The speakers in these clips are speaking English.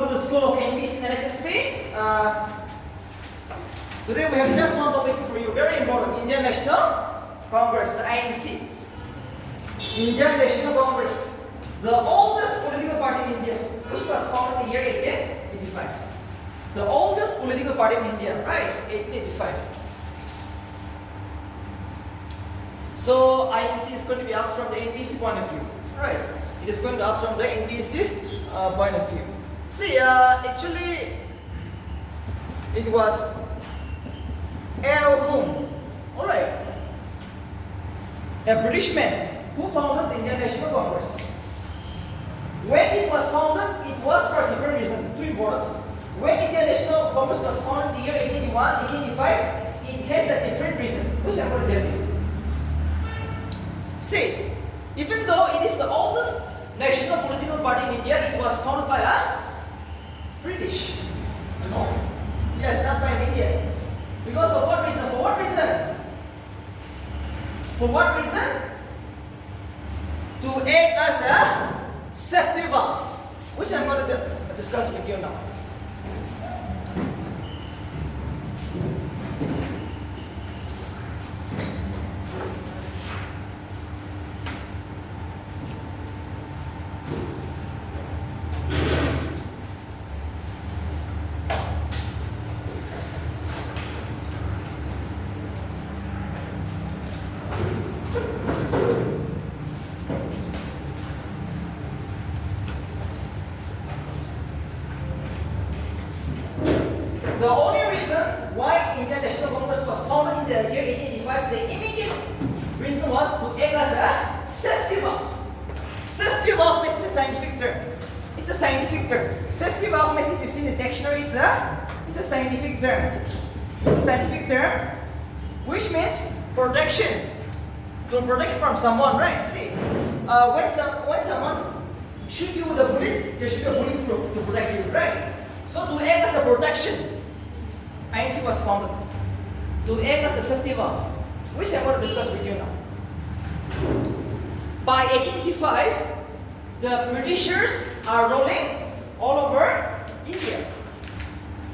welcome to the School of NBC and SSP. Today we have just one topic for you, very important. Indian National Congress, the INC. Indian National Congress, the oldest political party in India, which was founded in the year 1885. The oldest political party in India, right? 1885. So INC is going to be asked from the NBC point of view, right? It is going to ask from the NBC point of view. See, actually, it was Revolt, alright, a British man who founded the Indian National Congress. When it was founded, it was for a different reason, too important. When Indian National Congress was founded in the year 1881, 1885, it has a different reason, which I'm going to tell you. See, even though it is the oldest national political party in India, it was founded by a British. No. Yes, not by an Indian. Because of what reason? For what reason? For what reason? To act as a safety valve, which I'm going to discuss with you now. The only reason why Indian National Congress was founded in the year 1885, the immediate reason was to act as a safety valve. Safety valve means a scientific term. It's a scientific term. Safety valve means, if you see in the dictionary, it's a scientific term. It's a scientific term, which means protection. To protect from someone, right? See, when someone shoot you with a bullet, there should be a bulletproof to protect you, right? So to act as a protection, INC was founded. To act as a safety valve, which I'm going to discuss with you now. By 1885, the Britishers are rolling all over India.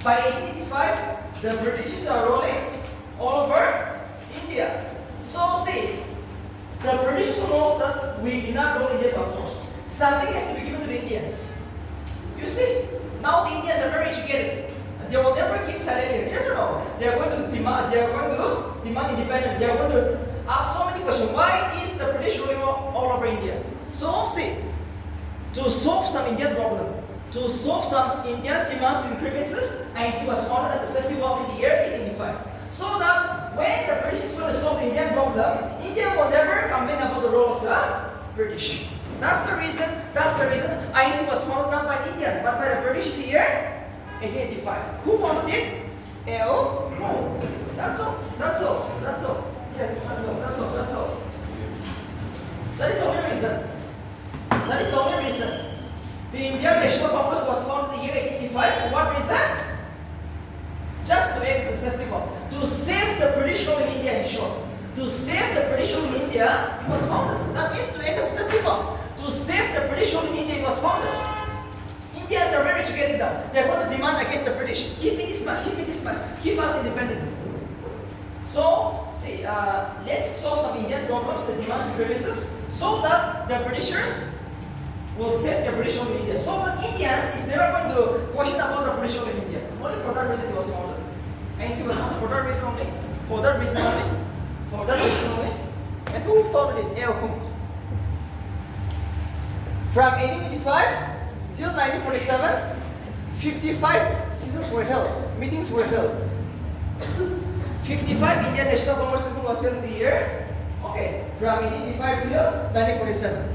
By 1885, the Britishers are rolling all over India. So see, the Britishers knows that we did not rule India by force. Something has to be given to the Indians. You see, now the Indians are very educated. They will never keep silent. Yes or no? They are going to demand independence. They are going to ask so many questions. Why is the British ruling all over India? So see, to solve some Indian problem, to solve some Indian demands and grievances, INC was founded as a safety valve in the year 1885. So that when the British is going to solve the Indian problem, India will never complain about the role of the British. That's the reason INC was founded not by an Indian, but by the British in the year 1885. Who founded it? Revolt. That's all. Yes, that's all. That is the only reason. The Indian National Congress was founded in the year 1885. For what reason? Just to act as a safety valve. To save the British rule in India, in short. To save the British rule in India, it was founded. That means to act as a safety valve. To save the British rule in India, it was founded. Indians are very educated now. They are going to demand against the British. Give me this much, keep us independent. So, see, let's solve some Indian problems, the demands and grievances, so that the Britishers will save the British rule in India. So that Indians is never going to question about the British rule in India. Only for that reason it was founded. ANC was founded for that reason only. For that reason only. And who founded it? Revolt. From 1885 till 1947, 55 sessions were held, meetings were held. 55 Indian National Congress sessions was held in the year, okay, from 1885 till 1947.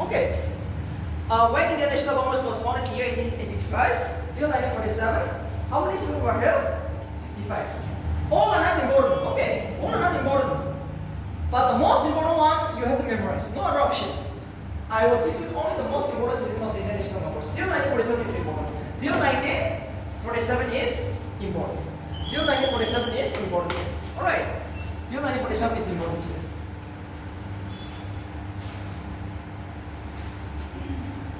Okay, when Indian National Congress was founded in the year 1885 till 1947, how many sessions were held? 55. All are not important, okay, all are not important. But the most important one, you have to memorize. No other option. I will give you only the most important season of the Indian National Congress. Till 1947 is important. Till 1947 is important. Till 1947 is important. Alright. Till 1947 is important.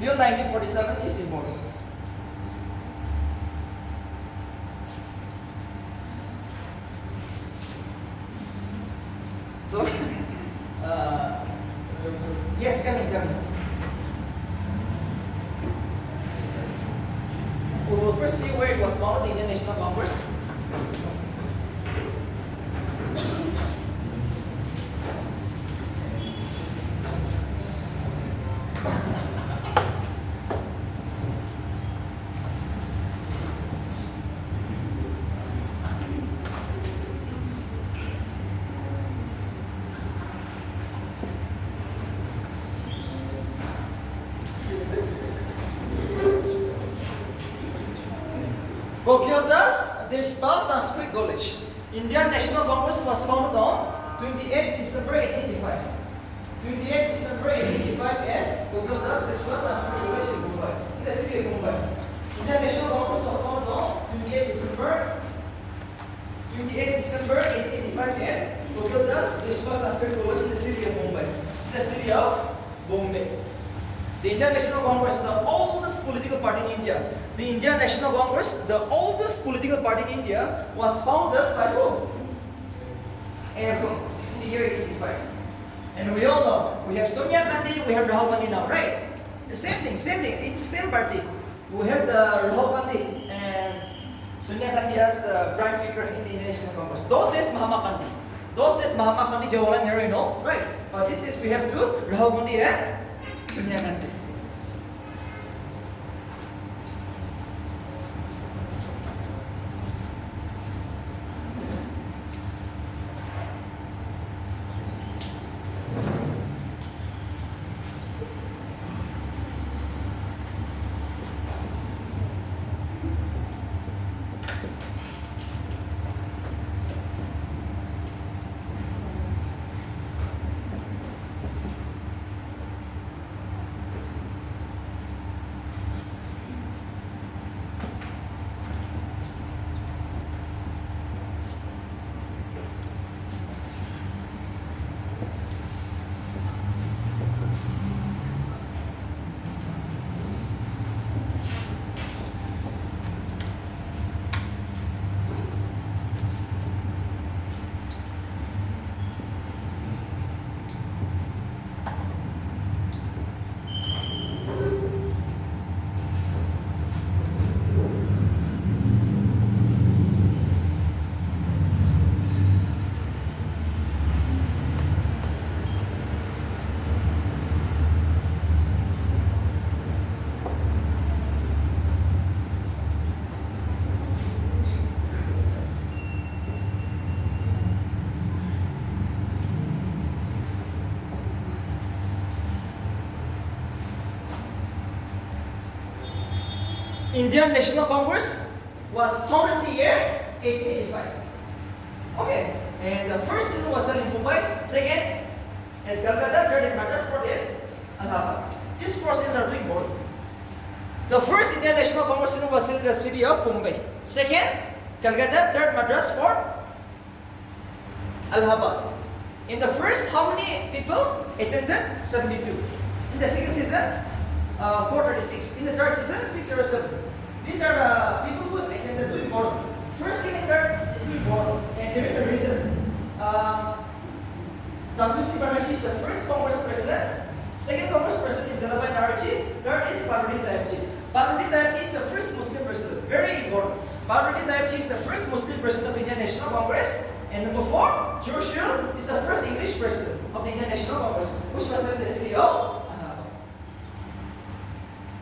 till 1947 is important. So, yes, come in. We will first see where it was founded, the Indian National Congress. Kokildas, Deshpal Sanskrit College. Indian National Congress was founded on 28 December 1885. 28 December 1885 at Kokildas, Deshpal Sanskrit College in Mumbai, in the city of Mumbai. Indian National Congress was founded on 28 December 1885 at Kokildas, Deshpal Sanskrit College in the city of Mumbai, in the city of Bombay. The Indian National Congress, the oldest political party in India. The Indian National Congress, the oldest political party in India, was founded by who? In the year 1885. And we all know, we have Sonia Gandhi, we have Rahul Gandhi now, right? The same thing, it's the same party. We have the Rahul Gandhi and Sonia Gandhi as the prime figure in the Indian National Congress. Those days, Mahatma Gandhi. Those days, Mahatma Gandhi, Jawaharlal Nehru, you know, right? But these days, we have two, Rahul Gandhi and Sonia Gandhi. Indian National Congress was founded in the year 1885. Okay, and the first session was held in Mumbai, second at Calcutta, third in Madras, fourth at Allahabad. These processes are doing important. The first Indian National Congress session was held in the city of Mumbai, second Calcutta, third Madras, fourth Allahabad. In the first, how many people attended? 72. In the second season, 436. In the third season, 607. These are the people who have attended to important. First, second, third is to important, and there is a reason. W.C. Banerjee is the first Congress president. Second Congress president is Dalabhai Naraji. Third is Bhanuddin Dayabji. Bhanuddin Dayabji is the first Muslim president. Very important. Bhanuddin Dayabji is the first Muslim president of Indian National Congress. And number 4, George Hill is the first English president of the Indian National Congress, which was held in the city of Allahabad.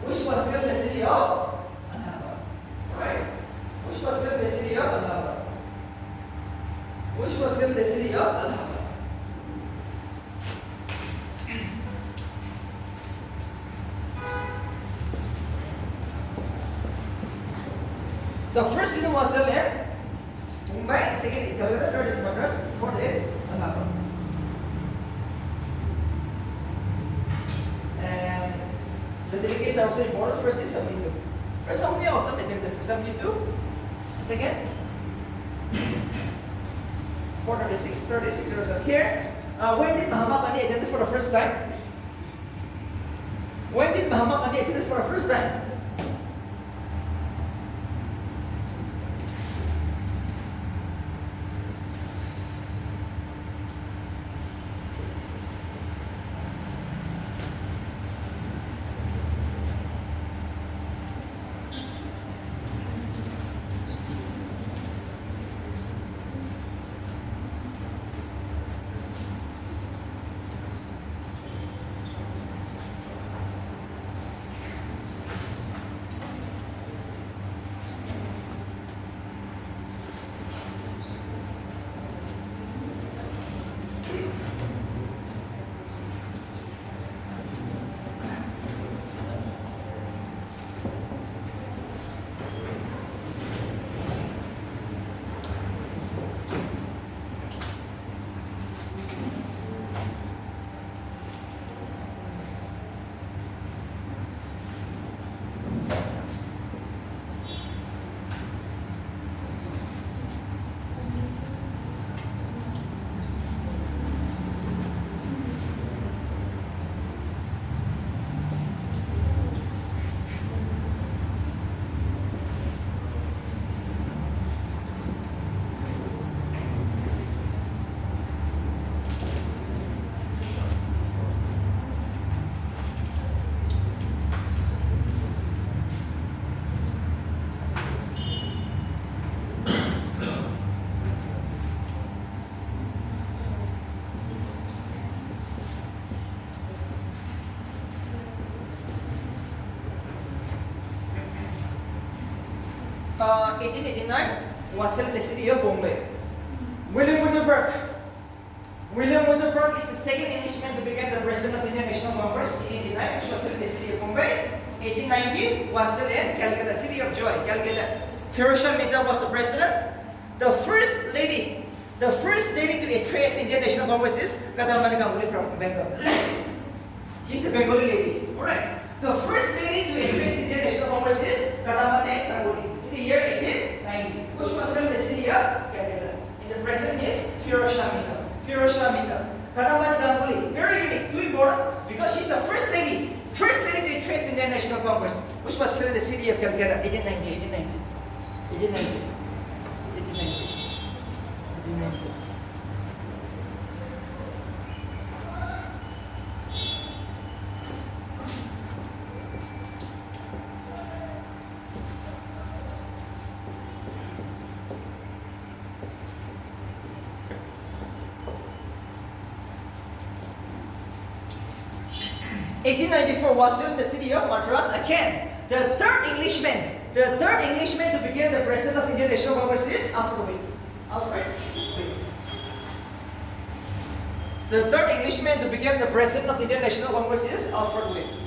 Which was held in the city of Allahabad. Right? Which was held in the city of Allahabad. Which was held in the city of Allahabad. The first session was held in Mumbai, second in Calcutta, third is Madras, fourth in Allahabad. And the delegates are also important. First is 72. First, how many of them attended? 72. Second, 436, 36, here. When did Mahatma Gandhi attend for the first time? When did Mahatma Gandhi appear for the first time? Uh, 1889 was in the city of Bombay. William Woodberg. William Woodberg is the second Englishman to become the president of Indian National Congress in 1889, which was in the city of Bombay. 1819 was in Calcutta, city of joy, Calcutta. Firozshah Mehta was the president. The first lady to address the Indian National Congress is Kadambani Ganguly from Bengal. She's the Bengali lady. Alright. The first lady to address the Indian National Congress is Kadambani Ganguly in the year 1890, which was in the city of Calcutta. And the president is Firozshah Mehta. Firozshah Mehta. Kadambani Ganguly, very unique, too important, because she's the first lady to address the Indian National Congress, which was here in the city of Calcutta, 1890. 1894 was in the city of Madras again. The third Englishman to become the president of Indian National Congress is Alfred. The third Englishman to become the president of Indian National Congress is Alfred Wade.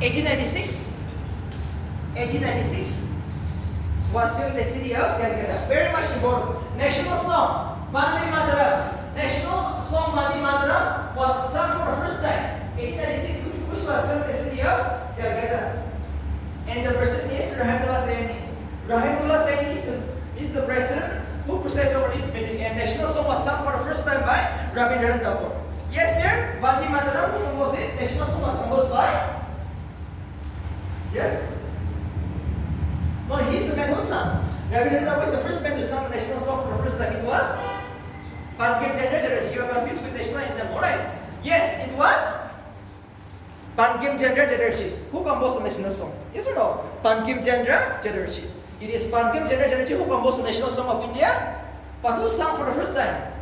'86 was in the city of Calcutta. Very much important. National song, Vande Mataram. National song Vande Mataram was sung for the first time. 1896, which was in the city of Calcutta. And the president is Rahimullah Saini. Rahimullah Saini is the president who presides over this meeting. And national song was sung for the first time by Rabindranath Tagore. Yes, sir. Vande Mataram, who composed it? National song was composed by. Yes? No, he's the man who sang. Rabindranath Tagore is the first man to sing a national song for the first time. It was Bankim Chandra Chatterjee. You are confused with national anthem, alright? Yes, it was Bankim Chandra Chatterjee. Who composed the national song? Yes or no? Bankim Chandra Chatterjee. It is Bankim Chandra Chatterjee who composed the national song of India. But who sang for the first time?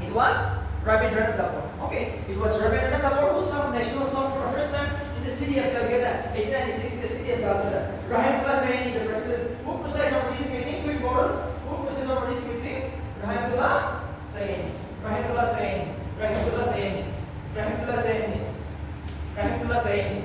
It was Rabindranath Tagore. Okay, it was Rabindranath Tagore who sang the national song for the first time in the city of Calcutta, 1896, in the city of Calcutta. Rahimullah Saini, the president, who presides over this meeting, too important, who presides over this meeting? Rahimullah Saini, Rahimullah Saini, Rahimullah Saini, Rahimullah Saini, Rahimullah Saini.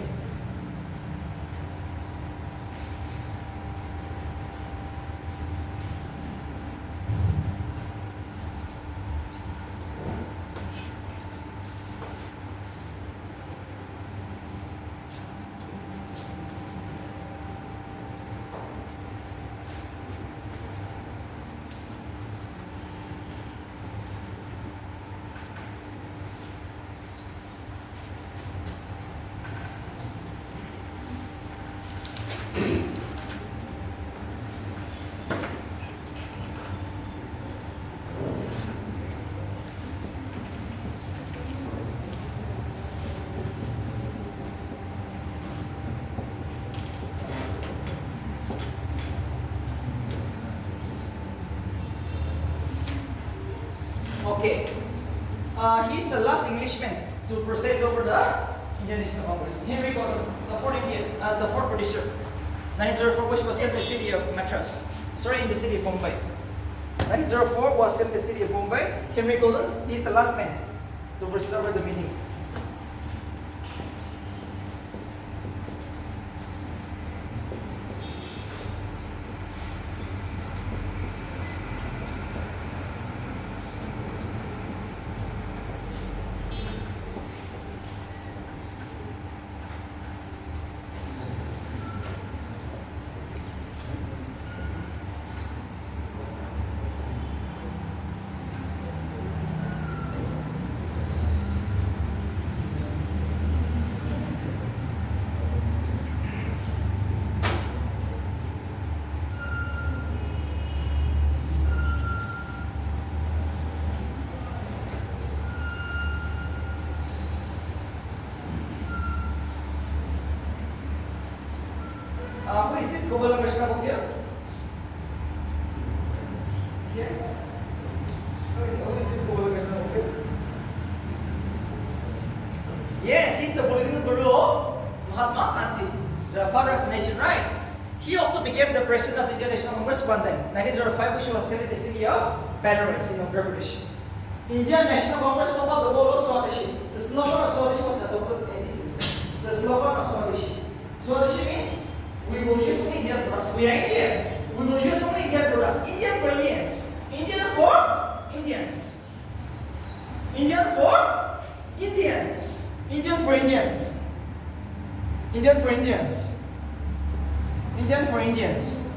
Okay, he's the last Englishman to preside over the Indian National Congress. Henry Gordon, the fourth Britisher. 1904, which was set in the city of Madras. Sorry, in the city of Bombay. 1904 was set in the city of Bombay. Henry Gordon, he's the last man to preside over the meeting. Who is this Governor Krishna Bhogya? Here? Who is this Governor Krishna Bhogya? Yes, he's the political guru of Mahatma Gandhi, the father of the nation, right? He also became the president of the Indian National Congress one time, 1905, which was held in the city of Benares in Andhra Pradesh. Indian National Congress spoke of the goal of Swadeshi. The slogan of Swadeshi was adopted in this. The slogan of Swadeshi. Swadeshi means we will use only Indian products. We are Indians. We will use only Indian products. Indian for Indians. Indian for Indians. Indian for Indians. Indian for Indians. Indian for Indians. Indian for Indians.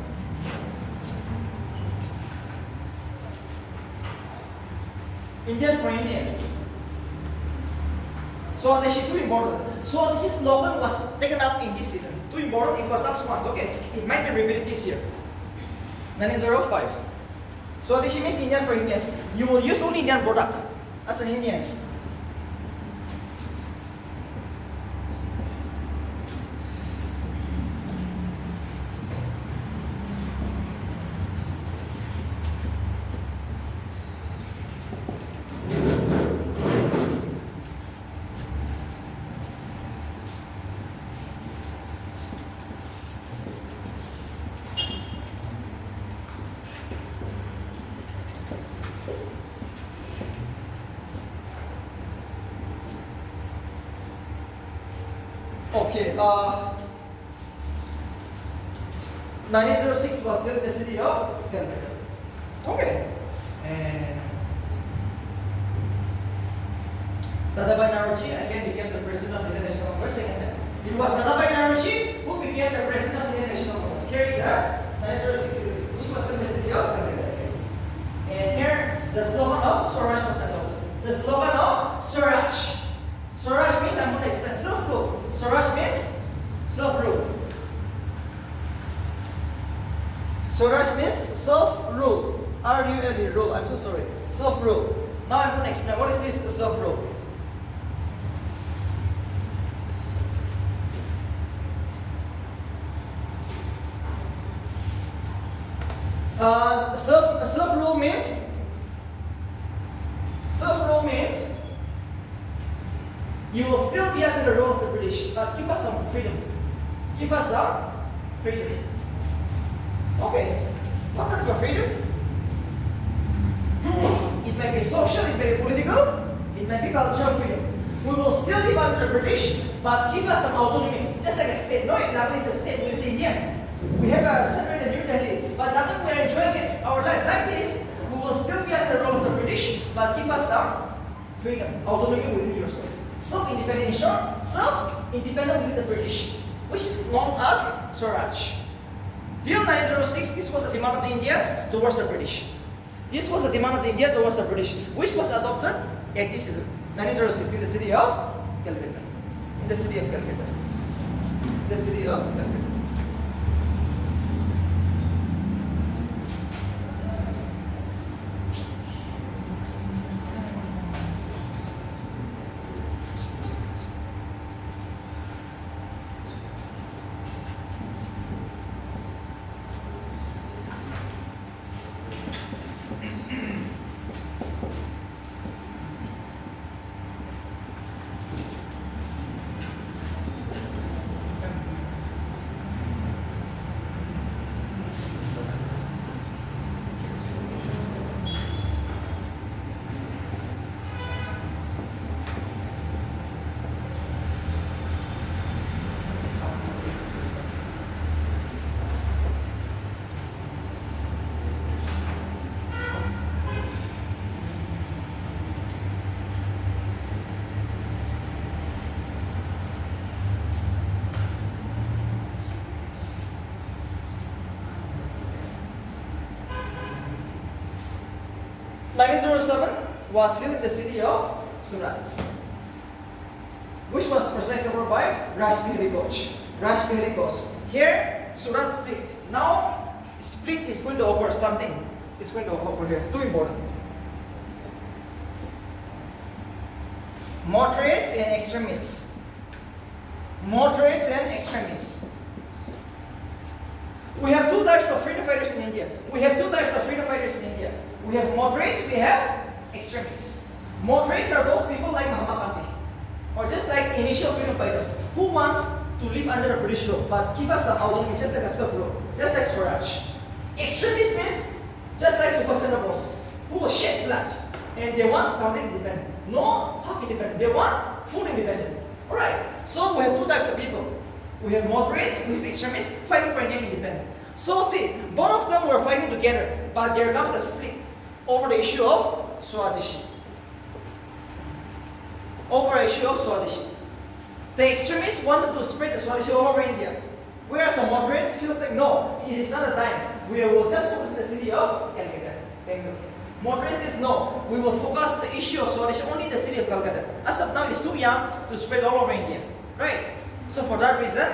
Indian for Indians. Swadeshi, too important. Swadeshi's slogan was taken up in this season. Too important, it was last once. Okay, it might be repeated this year. 1905. Swadeshi means Indian for Indians. You will use only Indian product as an Indian. Okay, 1906 was held in the city of Calcutta. Okay, and Dadabhai Naoroji again became the president of the Indian National Congress second time. It was Dadabhai Naoroji who became the president of the Indian National Congress. Here in the 1906, which was held in the city of Calcutta. And here the slogan of Swaraj was adopted. The slogan of Swaraj. Swaraj means, I'm going to explain, self-rule. Swaraj means self-rule. Swaraj means self-rule. R-U-L-E, rule. I'm so sorry. Self-rule. Now I'm going to explain what is this self-rule. Self-rule means you will still be under the rule of the British, but give us some freedom. Give us some freedom. Okay, what kind of freedom? It may be social, it may be political, it may be cultural freedom. We will still live under the British, but give us some autonomy, just like a state. No, Nagaland is a state with the Indian. We have a separate New Delhi, but Nagaland we are enjoying it, our life like this. We will still be under the rule of the British, but give us some freedom, autonomy within yourself. Self-independent in short, self-independent within the British, which is known as Swaraj. Till 1906, this was a demand of the Indians towards the British. This was a demand of the India towards the British, which was adopted at this season, 1906, in the city of Calcutta. In the city of Calcutta. The city of Calcutta. Was still in the city of Surat, which was presided over by Rashbihari Ghosh. Rashbihari Ghosh. Here, Surat split. Now, split is going to occur. Something is going to occur here. Too important. Moderates and extremists. Moderates and extremists. We have two types of freedom fighters in India. We have moderates, we have extremists. Moderates are those people like Mahatma Gandhi, or just like initial freedom fighters, who wants to live under the British rule, but give us some autonomy, just like a self-rule, just like Swaraj. Extremists means just like Subhash Chandra Bose, who was shed blood, and they want complete independence. No half independent, they want full independence. Alright, so we have two types of people. We have moderates, we have extremists fighting for Indian independence. So see, both of them were fighting together, but there comes a split over the issue of Swadeshi. The extremists wanted to spread the Swadeshi all over India, whereas the moderates feels like no, it is not the time. We will just focus on the city of Calcutta, Bengal. Moderates says no, we will focus the issue of Swadeshi only in the city of Calcutta. As of now, it is too young to spread all over India, right? So for that reason,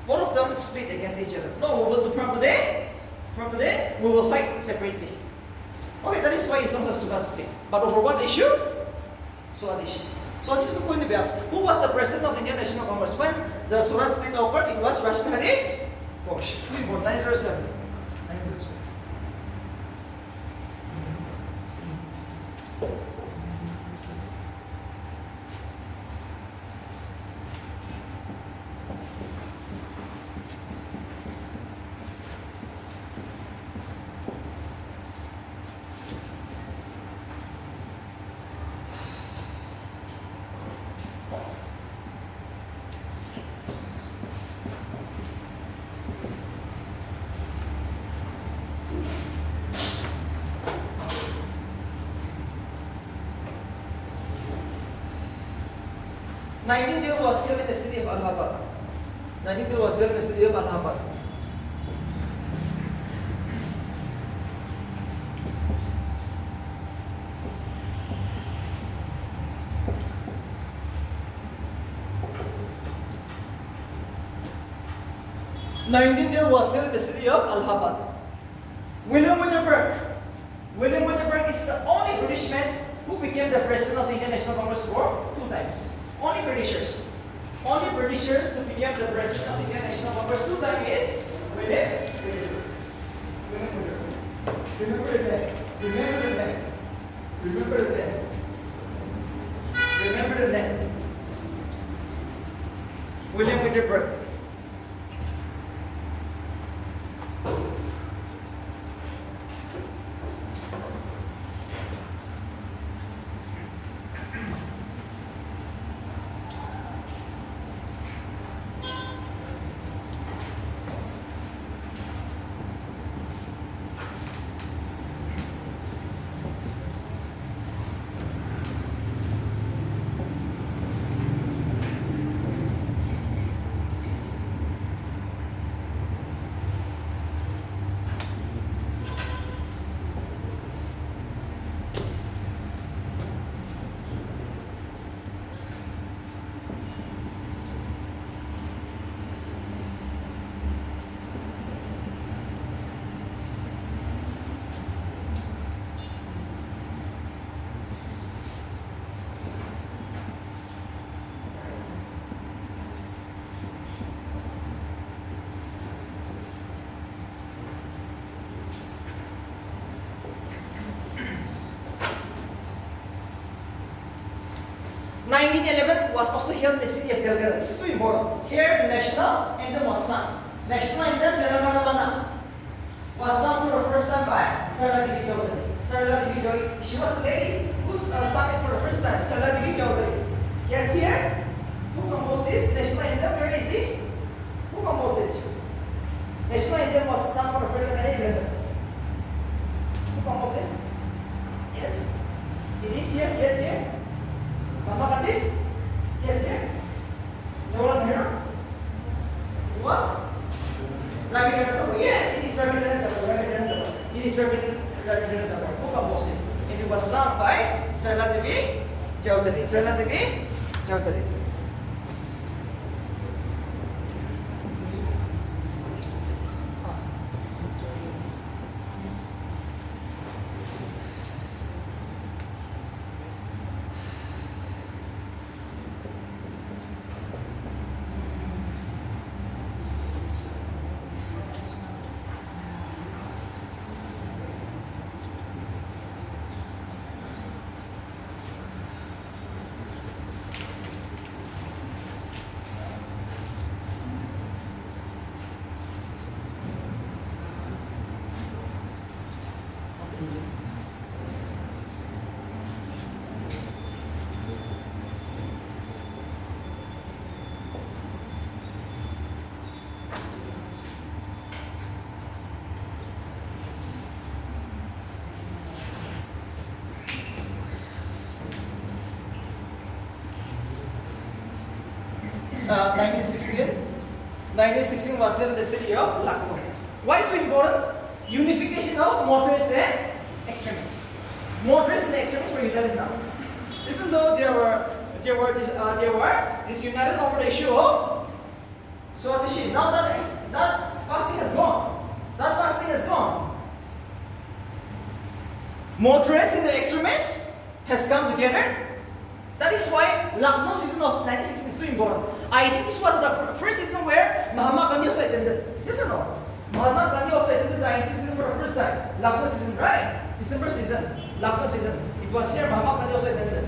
both of them split against each other. No, we will do from today, we will fight separately. Okay, that is why it's not a Surat split. But over what issue? Swadeshi. So this is going to be asked. Who was the president of Indian National Congress when the Surat split occurred? It was Rashbihari Ghosh. 907. 907. Nightingale was killed in the city of Allahabad. 1910 was still in the city of Allahabad. William Winterberg. William Winterberg is the only British man who became the president of the Indian National Congress for 2 times. Only Britishers. Only Britishers who became the president of the Indian National Congress 2 times is William Winterberg. William Winterberg. Remember that. Remember that. Remember that. Remember the name. William Winterberg. Was also held in the city of Calcutta. This is too important. Here, the national anthem was sung. National anthem, Janagana Mana, was sung for the first time by Sarla Devi Chaudhary. Sarla Devi Chaudhary, she was the lady who sang it for the first time. Sarla Devi Chaudhary. Yes, here, who composed this national anthem? Very easy. Who composed it? National anthem was sung for the first time in Calcutta. Who composed it? Yes. It is here. Yes, here. Mama Gandhi? Yes, yeah. Jawaharlal Nehru? It was? Rabindranath Tagore. Yes, it is Rabindranath Tagore. It is Rabindranath Tagore. Who composed it? And it was sung by Sarla Devi Chaudhary. Sarla Devi Chaudhary. Uh, 1916 was in the city of Lucknow. Why too important? Unification of moderates and extremists. Moderates and extremists were united now. Even though they were disunited over the issue of Swadeshi. Now that fasting has gone. That fasting has gone. Moderates and the extremists has come together. That is why Lucknow season of 1916 is too important. I think this was the first season where Mahatma Gandhi also attended. Yes or no? Mahatma Gandhi also attended the 1916 for the first time. Lucknow season, right? December season. Lucknow season. It was here Mahatma Gandhi also attended.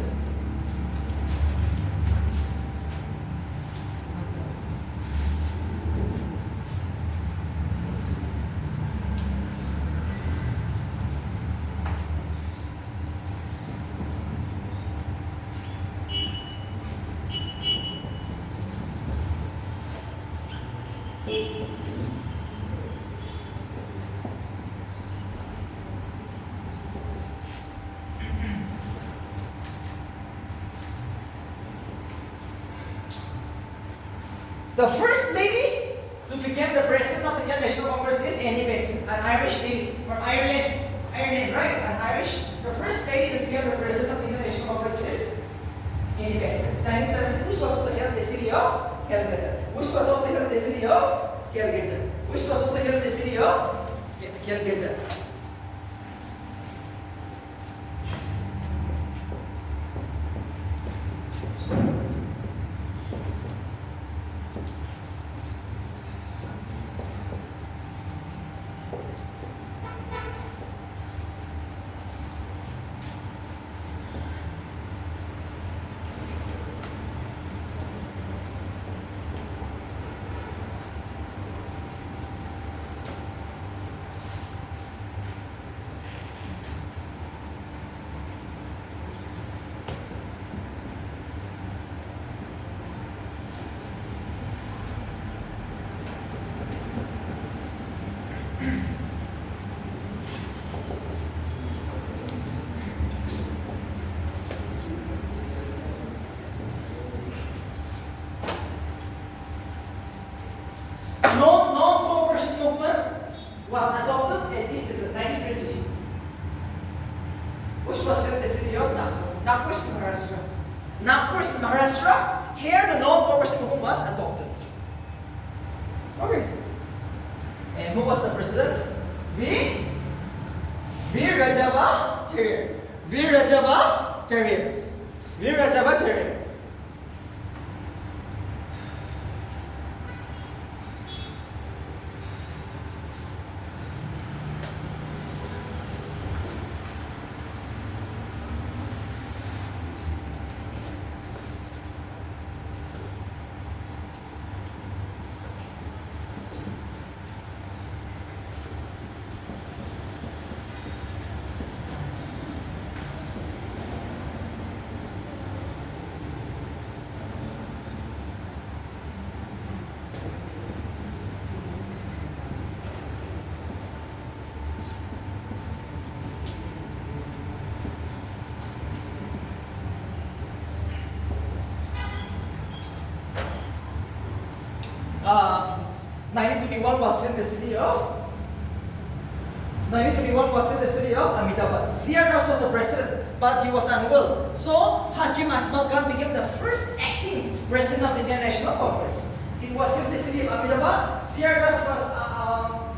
The first lady to become the president of the Indian National Congress is Annie Besant, an Irish lady from Ireland. Ireland, right? An Irish. The first lady to become the president of the Indian National Congress is Annie Besant. 1970, which was also held in the city of Calcutta. Which was also held in the city of Calcutta. which was also held in the city of Calcutta. Non-cooperation movement was adopted, and this is 1920, which was in the city of Nagpur, Maharashtra. Nagpur, Maharashtra. Here, the non-cooperation movement was adopted. Okay. And who was the president? V. Rajavacharya. V. Rajavacharya. V. Rajavacharya. Uh, 1921 was in the city of 1921 was in the city of Ahmedabad. C.R. Das was the president, but he was unwell. So Hakim Ajmal Khan became the first acting president of Indian National Congress. It was in the city of Ahmedabad. C.R. Das was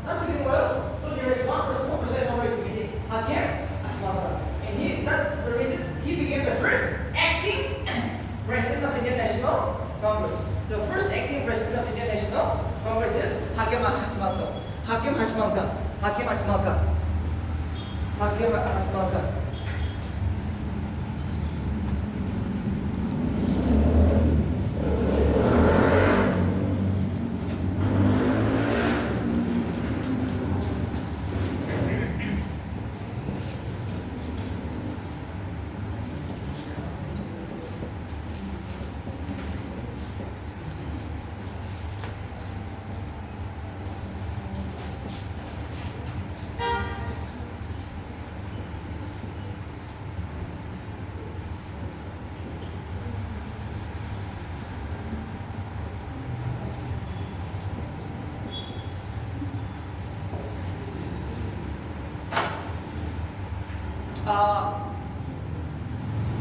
not feeling well, so there is one person who presides over its meeting, Hakim Ajmal Khan. And that's the reason he became the first acting president of Indian National Congress. The first acting president of Indian National Congress is Hakim Ajmal Khan. Hakim Ajmal Khan. Hakim Ajmal Khan. Hakim Ajmal Khan.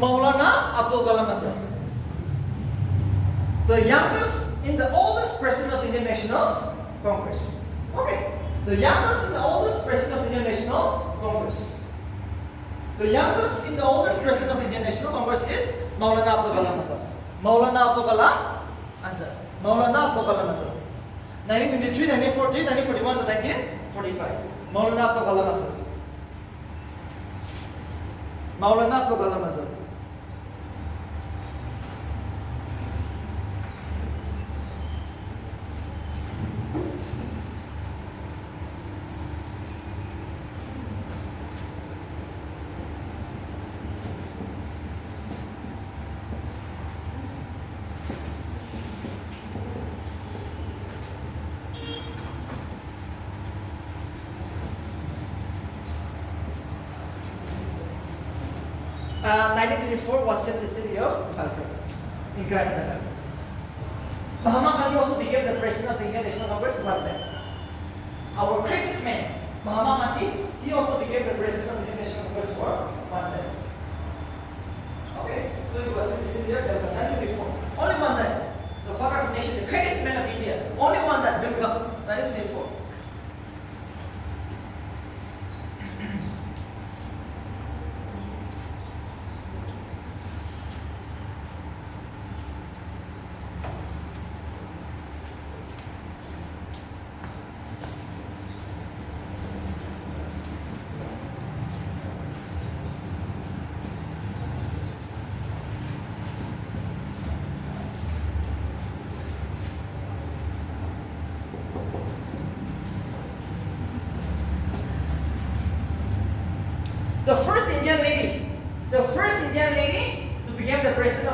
Maulana Abdul Kalam Azad, the youngest and the oldest president of Indian National Congress. Okay, the youngest and the oldest president of Indian National Congress. The youngest and the oldest president of Indian National Congress is Maulana Abdul Kalam Azad. Maulana Abdul Kalam Azad. Maulana Abdul Kalam Azad. 1923, 1940, 1941 to 1945. Maulana Abdul Kalam Azad. Maulana Abdul Kalam Azad. Uh, 1924 was in the city of Calcutta, in Karnataka. Mahatma Gandhi also became the president of the Indian National Congress one day. Our greatest man, Mahatma Gandhi, he also became the president of the Indian National Congress for one day. Okay, so he was in the city of Calcutta, 1924. Only one day. The father of the nation, the greatest man of India, only one that will come, 1924.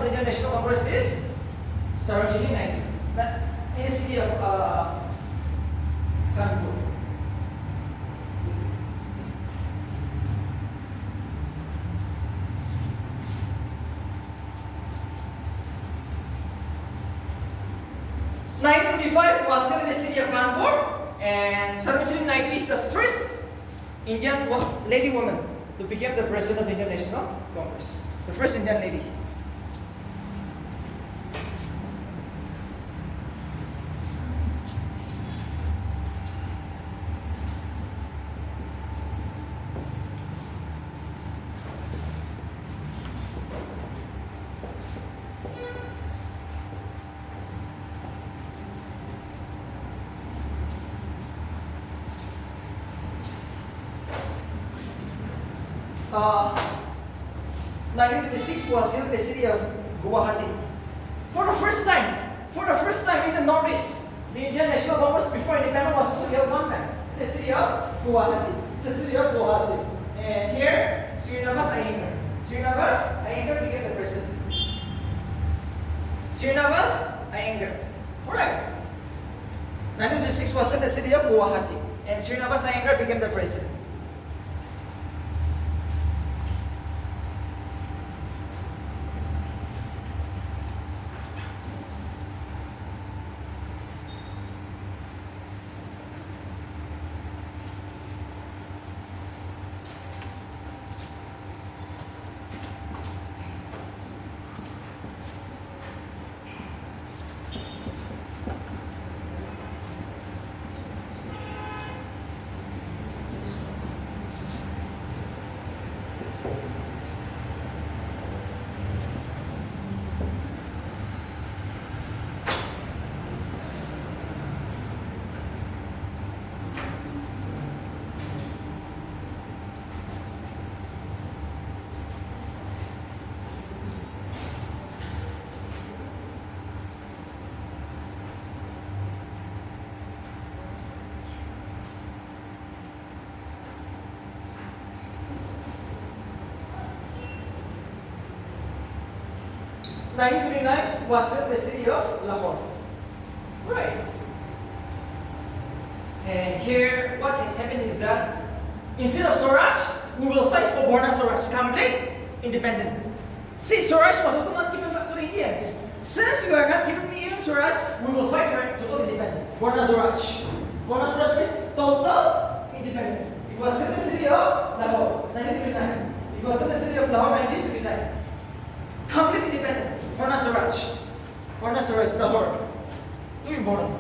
of the Indian National Congress is Sarojini Naidu. That in the city of Kanpur. Was held in the city of Kanpur, and Sarojini Naidu is the first Indian lady woman to become the president of the Indian National Congress. The first Indian lady. Uh, 1926 was held in the city of Guwahati. For the first time in the Northeast, the Indian National Congress before independence was also held one time in the city of Guwahati. And here, Srinivas Iyengar became the president. Srinivas Iyengar. Alright. 1926 was in the city of Guwahati, and Srinivas Iyengar became the president. In 1929 was in the city of Lahore. Right. And here, what has happened is that instead of Swaraj, we will fight for Borna Swaraj, complete independent. See, Swaraj was also not given back to the Indians. Since you are not giving me even Swaraj, we will fight for total independence. Borna Swaraj. Borna Swaraj means total independence. It was in the city of Lahore, 1929. It was in the city of Lahore, 1929. Complete independent. Borna Swaraj, Lahore. Too important.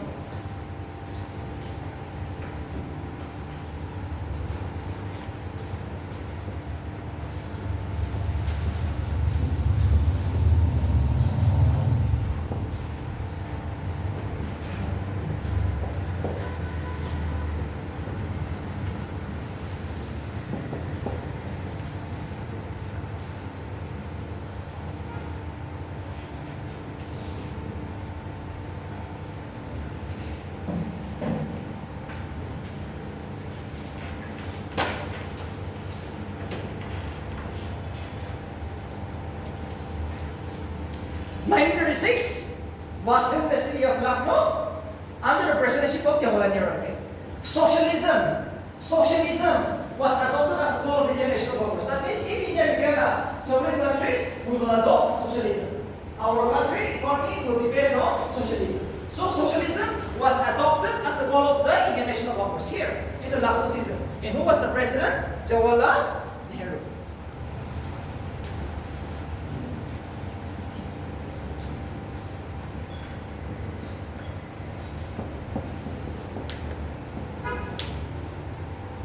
Was in the city of Lucknow under the presidency of Jawaharlal Nehru. Socialism was adopted as a goal of the Indian National Congress. That means if India became a sovereign country, we will adopt socialism. Our country economy will be based on socialism. So socialism was adopted as the goal of the Indian National Congress here in the Lucknow season. And who was the president? Jawaharlal Nehru.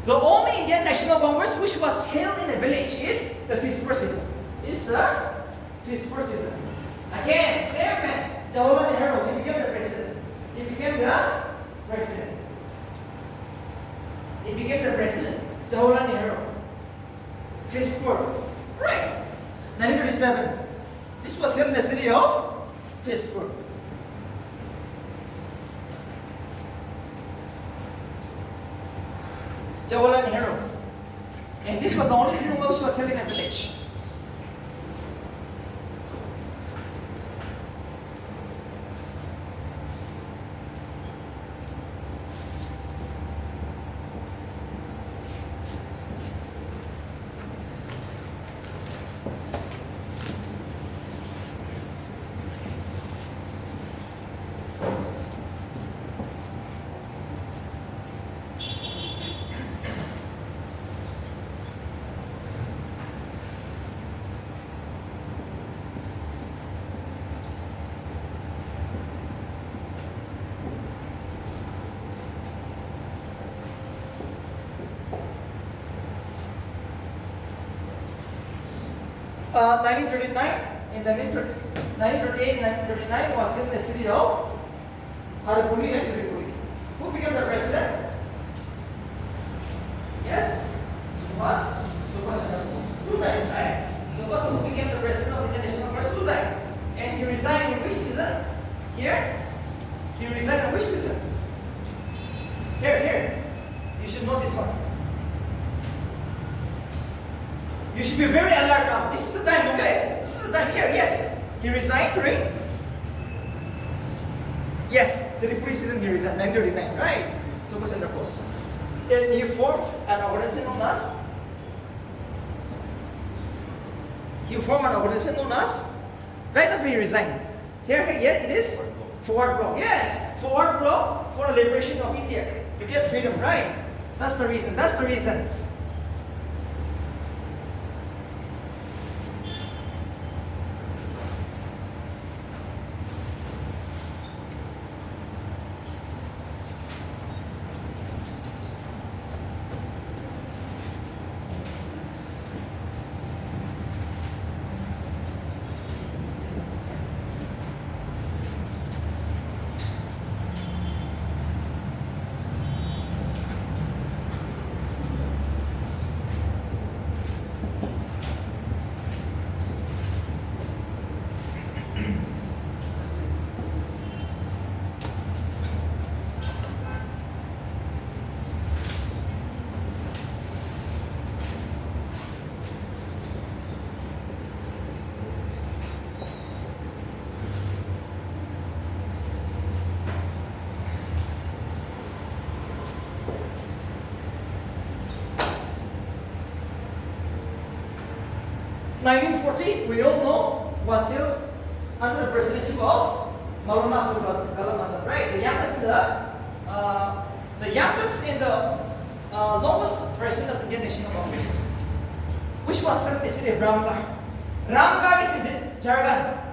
The only Indian National Congress which was held in a village is the Fifth season. Again, same man, Jawaharlal Nehru, he became the president. He became the president. Jawaharlal Nehru. Fizpur. Right. 1937. This was held in the city of Fizpur. Jawaharlal Nehru. And this was the only ceremony which was held in a village. 1939, in 1938, 1939 was in the city of Arapuni and Tripoli. Who became the president? Yes, it was Subhash Chandra Bose. 2 times, right? Subhash who became the president of Indian National Congress 2 times. And he resigned in which season? Here? He resigned in which season? Here. You should know this one. You should be very alert now. This is the time, okay? This is the time here, yes. He resigned during? Yes, Tripoli season he resigned, 1939, right? Subhash Chandra Bose. Then he formed an organization known as? Right after he resigned. Here, yes, it is? Forward Bloc. Yes, Forward Bloc for the liberation of India. To get freedom, right? That's the reason. That's 1940, we all know, was still under the presidency of Maulana Abdul Kalam Azad, right? The youngest and the longest president of Indian National Congress, which was set in the city of Ramgarh. Ramgarh is in Jharkhand.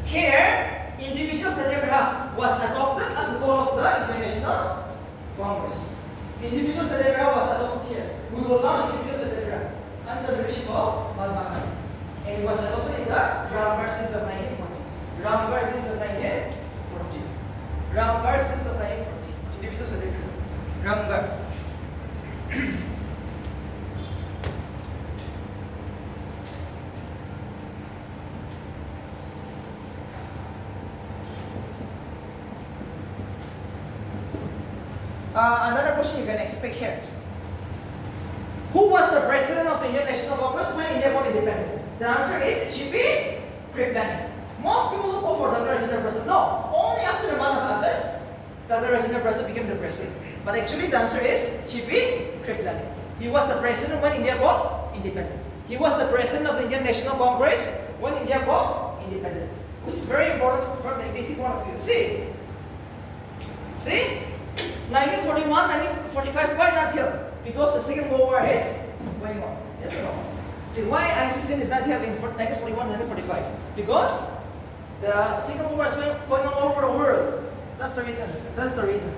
Here, individual satyagraha was adopted as a goal of the International Congress. Individual satyagraha was adopted here. We will launch individual satyagraha under the leadership of Mahatma Gandhi. And it was adopted in the Ramgarh Sins of 1940. Ramgarh Sins of 1940. Ramgarh Sins of 1940. Individual satyagraha. Ramgarh. Another question you can expect here. Who was the president of the Indian National Congress when India got independent? The answer is G.P. Kriplani. Most people look for Dr. Rajendra Prasad. No, only after the month of August, Dr. Rajendra Prasad became the president. But actually the answer is G.P. Kriplani. He was the president when India got independent. He was the president of the Indian National Congress when India got independent. Which is very important from the basic point of view. See? 1941, 1945, why not here? Because the Second World War is going on. Yes or no? See, why ICCN is not here in 1941, 1945? Because the Second World War is going on all over the world. That's the reason. That's the reason.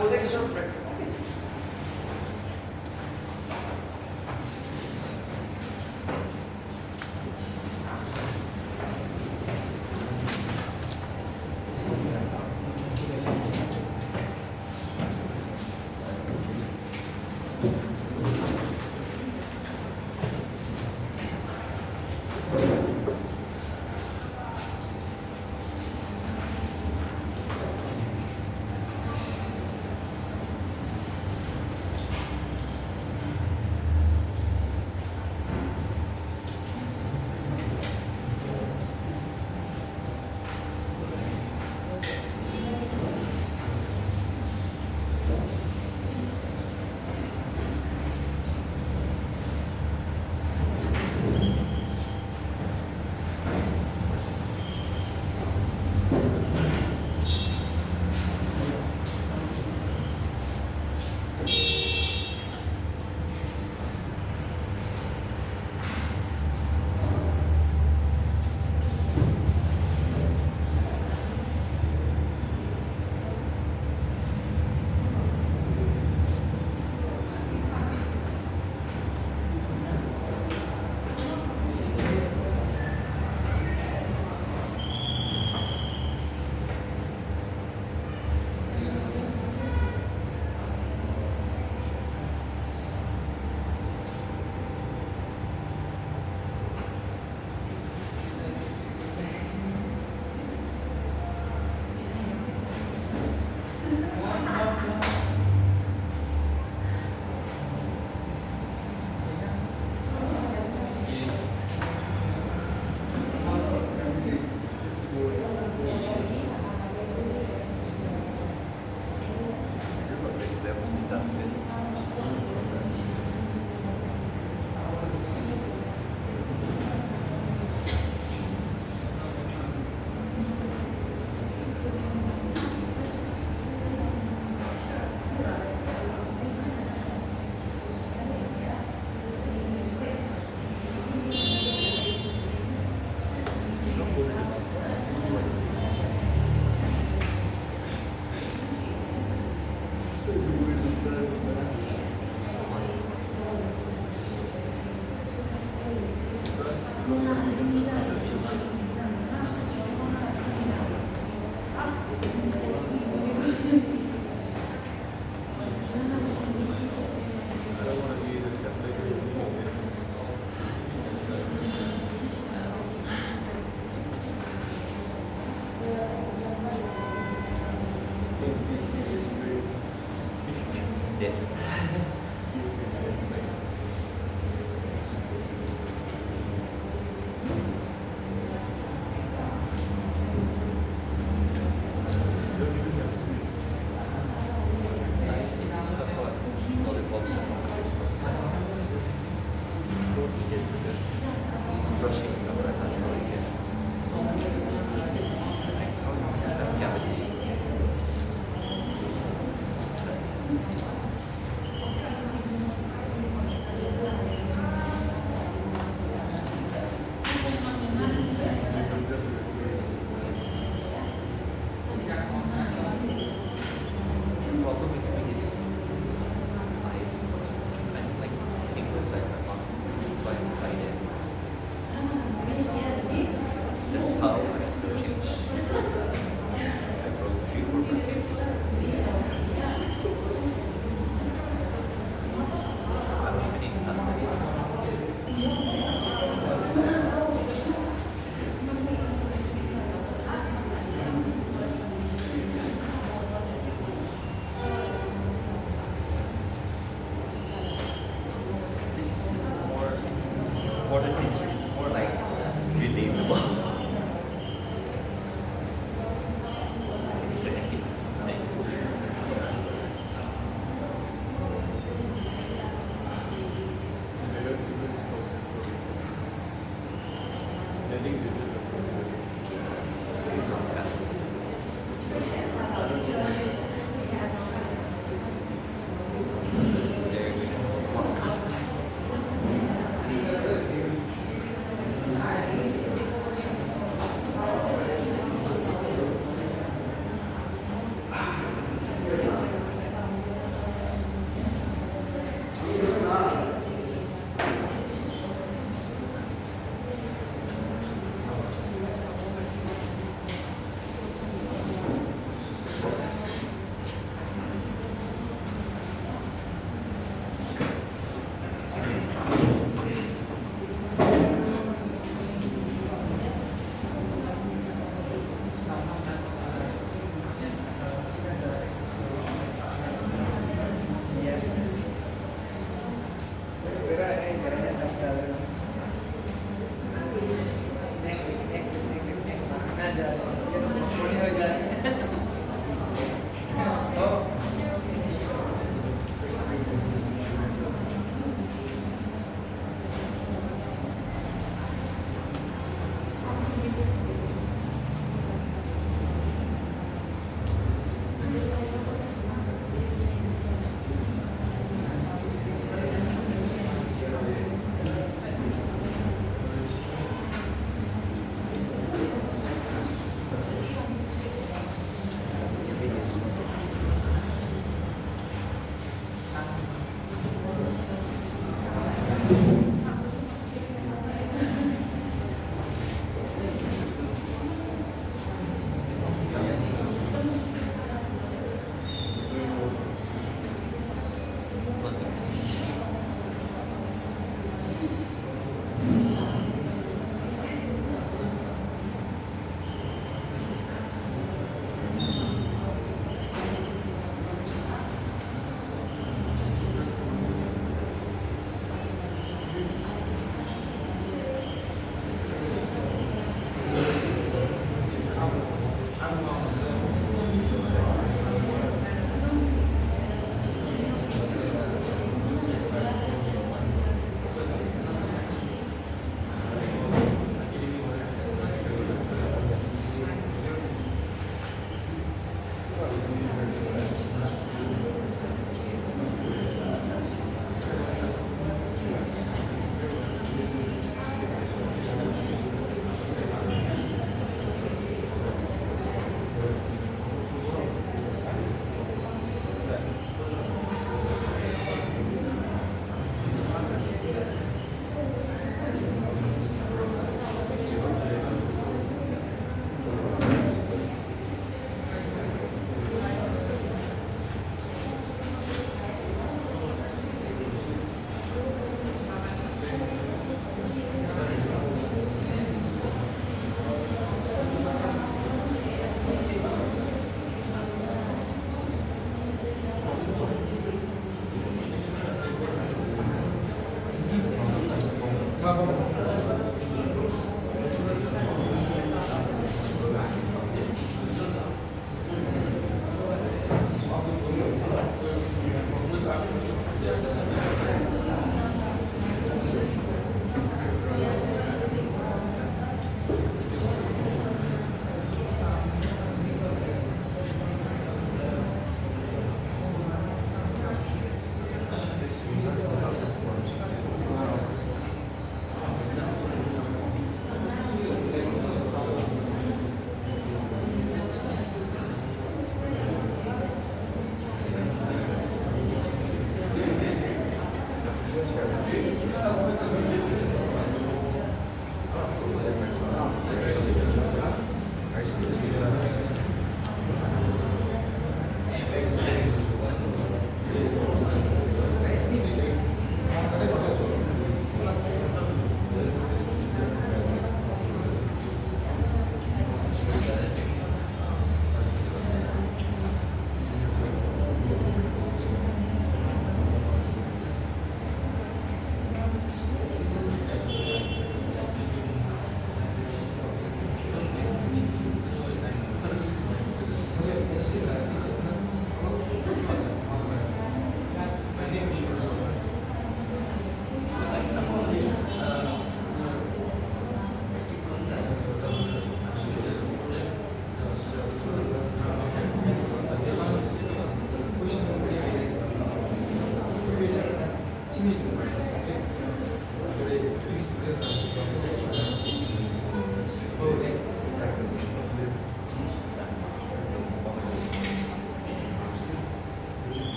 We'll take a short break. Okay. Modern history is more like relatable.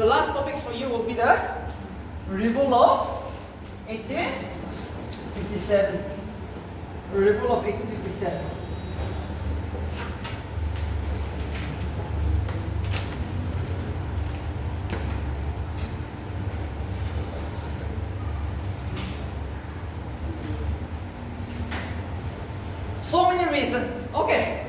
the last topic for you will be the Revolt of 1857. Revolt of 1857. So many reasons. Okay.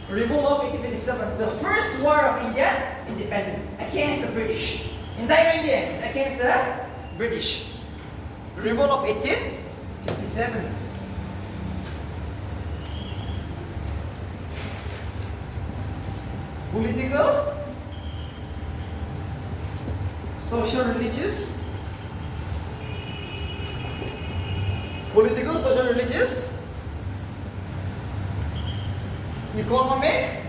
Revolt of 1857. The first war of India, independent, against the British. Entire Indians against the British. Revolt of 1857. Political, social, religious. Political, social, religious. Economic,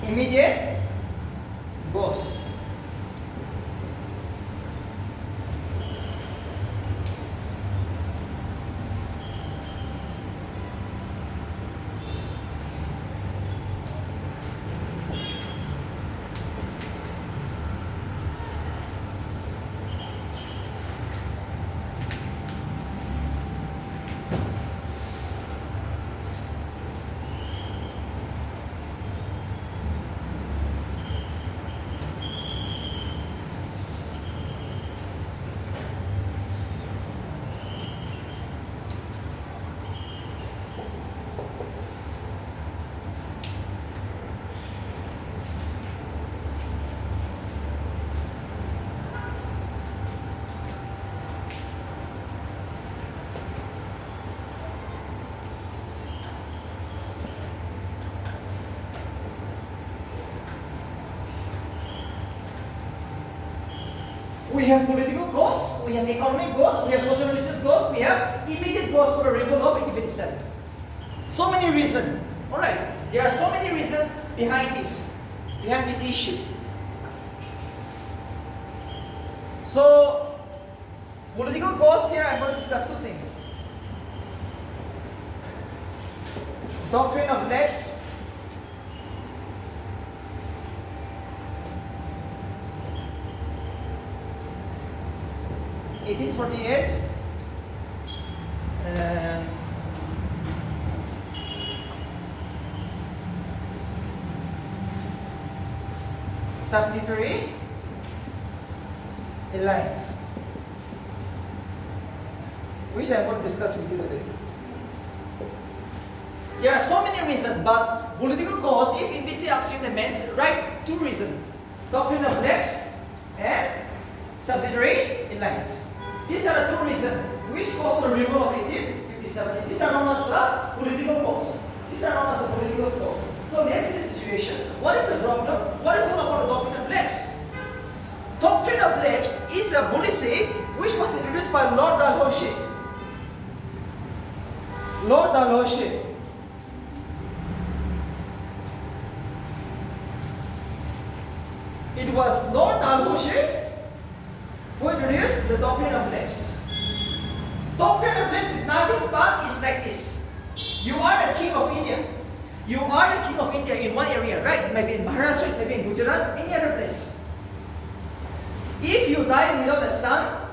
immediate goals. We have political goals, we have economic goals, we have social religious goals, we have immediate goals for the Revolt of 1857. So many reasons. Alright, there are so many reasons behind this issue. So, political goals here, I'm going to discuss two things. Doctrine of lapse. (1848) subsidiary alliance, which I'm going to discuss with you today. There are so many reasons, but political goals, if NBC asks you the means, write two reasons: doctrine of lapse and subsidiary alliance. These are the two reasons which caused the Revolt of 1857. These are known as the political goals. These are known as the political goals. So let's see the situation. What is the problem? What is all about the doctrine of lapse? Doctrine of lapse is a policy which was introduced by Lord Dalhousie. Lord Dalhousie. It was Lord Dalhousie who introduced the doctrine of lapse. Doctrine of lapse is nothing but it's like this. You are the king of India. You are the king of India in one area, right? Maybe in Maharashtra, maybe in Gujarat, any other place. If you die without a son,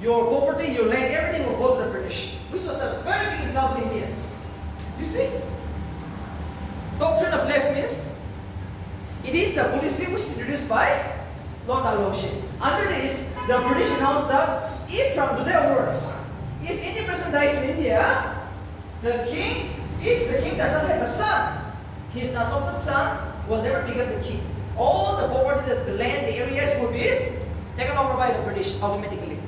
your property, your land, everything will go to the British, which was a very big insult to Indians. You see? Doctrine of lapse means it is a policy which is introduced by Lord Dalhousie. Under this, the British announced that if from today onwards, if any person dies in India, if the king doesn't have a son, his adopted son will never become the king. All the property, the land, the areas will be taken over by the British automatically.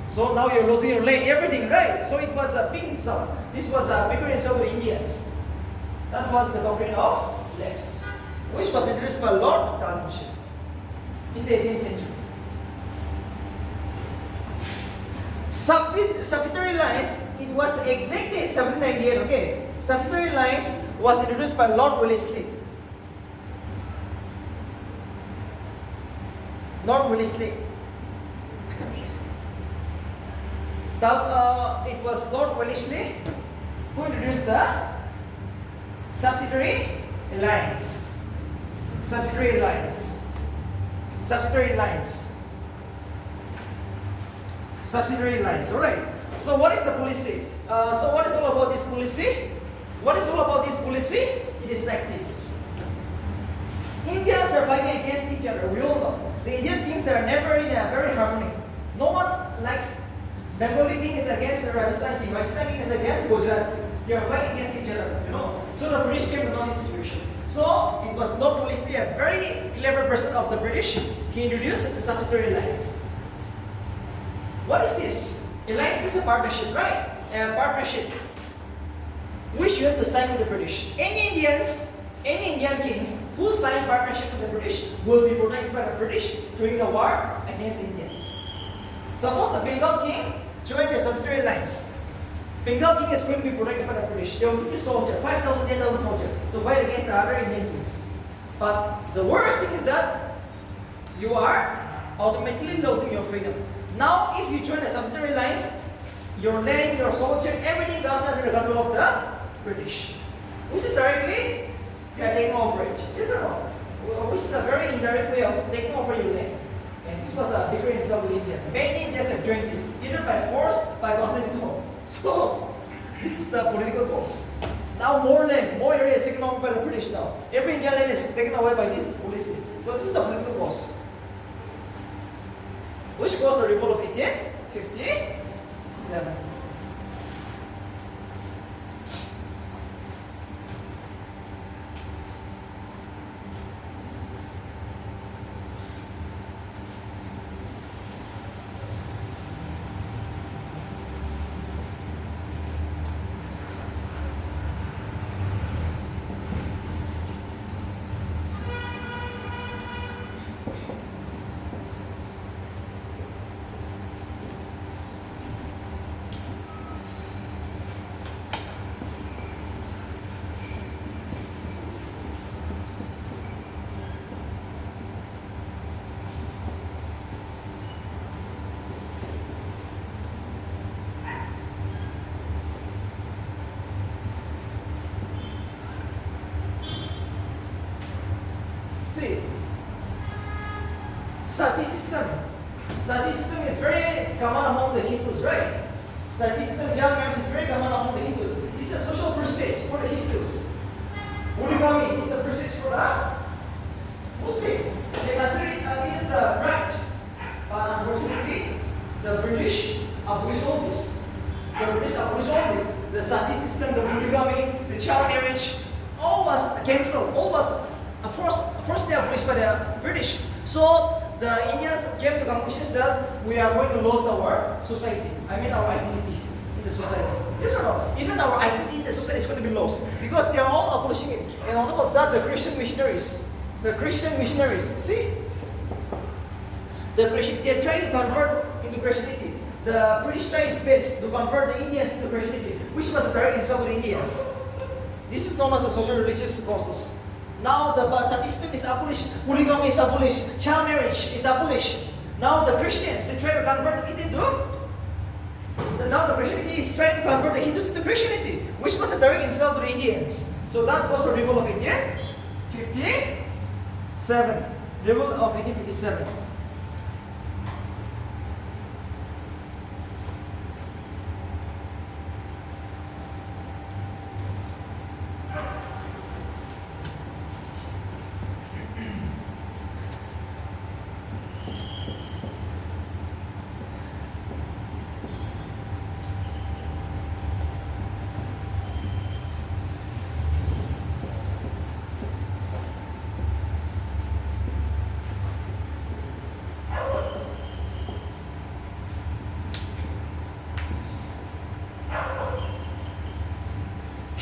So now you're losing your land, everything, right? So it was a big insult. This was a bigger insult to Indians. That was the doctrine of lapse, which was introduced by Lord Dalhousie in the 18th century. Subsidiary lines, it was exactly 1798, okay? Subsidiary lines was introduced by Lord Wellesley. Lord Wellesley. It was Lord Wellesley who introduced the subsidiary lines. subsidiary lines. Subsidiary lines. Subsidiary lines. Alright. So what is the policy? So what is all about this policy? What is all about this policy? It is like this. Indians are fighting against each other. We all know. The Indian kings are never in a very harmony. No one likes Bengali king is against the Rajasthan king. Rajasthan king is against Gujarat king. They are fighting against each other. You know. So the British came to know this situation. So it was not policy. A very clever person of the British. He introduced the subsidiary lines. What is this? Alliance is a partnership, right? A partnership which you have to sign with the British. Any Indian kings who sign partnership with the British will be protected by the British during the war against the Indians. Suppose the Bengal king joined the subsidiary lines. Bengal king is going to be protected by the British. They will give you soldiers, 5,000, 10,000 soldiers to fight against the other Indian kings. But the worst thing is that you are automatically losing your freedom. Now, if you join the subsidiary lines, your land, your soldier, everything comes under the control of the British. Which is directly, they are taking over it. Yes or no? Which is a very indirect way of taking over your land. And this was a bigger insult with Indians. Many Indians have joined this, either by force, by consent. So, this is the political cause. Now more land, more area is taken over by the British now. Every Indian land is taken away by this policy. So this is the political cause. Which caused the revolt of 1857. See, sati system. Sati system is very common among the Hindus, right? Sati system, child marriage is very common among the Hindus. It's a social prestige for the Hindus. Polygamy is a prestige for the Muslim. They consider it is a right. But unfortunately, the British abolished all this. The British abolished all this. The sati system, the polygamy, the child marriage, all was cancelled. All was forcibly abolished by the British. So the Indians came to conclusions that we are going to lose our society. I mean our identity in the society. Yes or no? Even our identity in the society is going to be lost because they are all abolishing it. And on top of that, the Christian missionaries, see, they are trying to convert into Christianity. The British tried its best to convert the Indians into Christianity, which was very insult to Indians. This is known as the social religious causes. Now the sati system is abolished, polygamy is abolished, child marriage is abolished. Now the Christians, they try to convert it into, now the Christianity is trying to convert the Hindus into Christianity, which was a direct insult to the Indians. So that was the revolt of 1857. Revolt of 1857.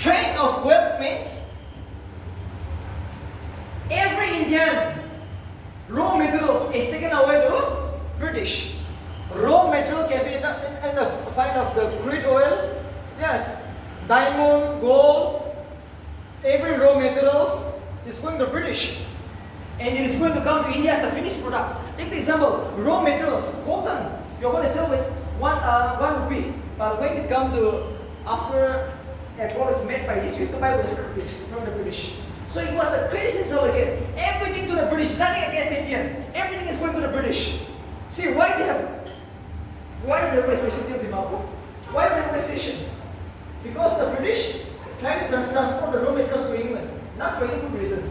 Trade of wealth means every Indian raw materials is taken away to British. Raw material can be in the find of the crude oil, yes, diamond, gold, every raw materials is going to British. And it is going to come to India as a finished product. Take the example, raw materials, cotton, you're going to sell with one rupee. But when it comes to after a cloth is made by this, you have to buy with 100 rupees from the British. So it was the greatest insult again. Everything to the British, nothing against the Indian. Everything is going to the British. See why they have, why railway station till Dimapur? Why railway station? Because the British tried to transport the raw materials to England, not for any good reason.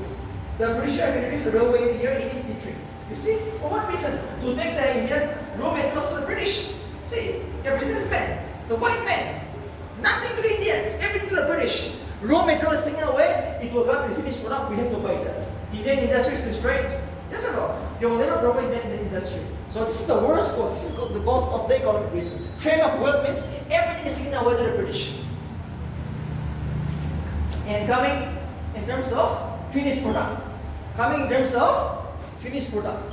The British have introduced the railway in the year 1853. You see, for what reason? To take the Indian raw materials to the British. See, the businessmen, the white men, nothing to the Indians, everything to the British. Raw material is taken away, it will come to the finished product, we have to buy that. Indian industry is destroyed. Yes or no? They will never grow in the industry. So this is the worst cost. This is the cost of the economic reason. Trade of wealth means everything is taken away to the British. And coming in terms of finished product. Coming in terms of finished product.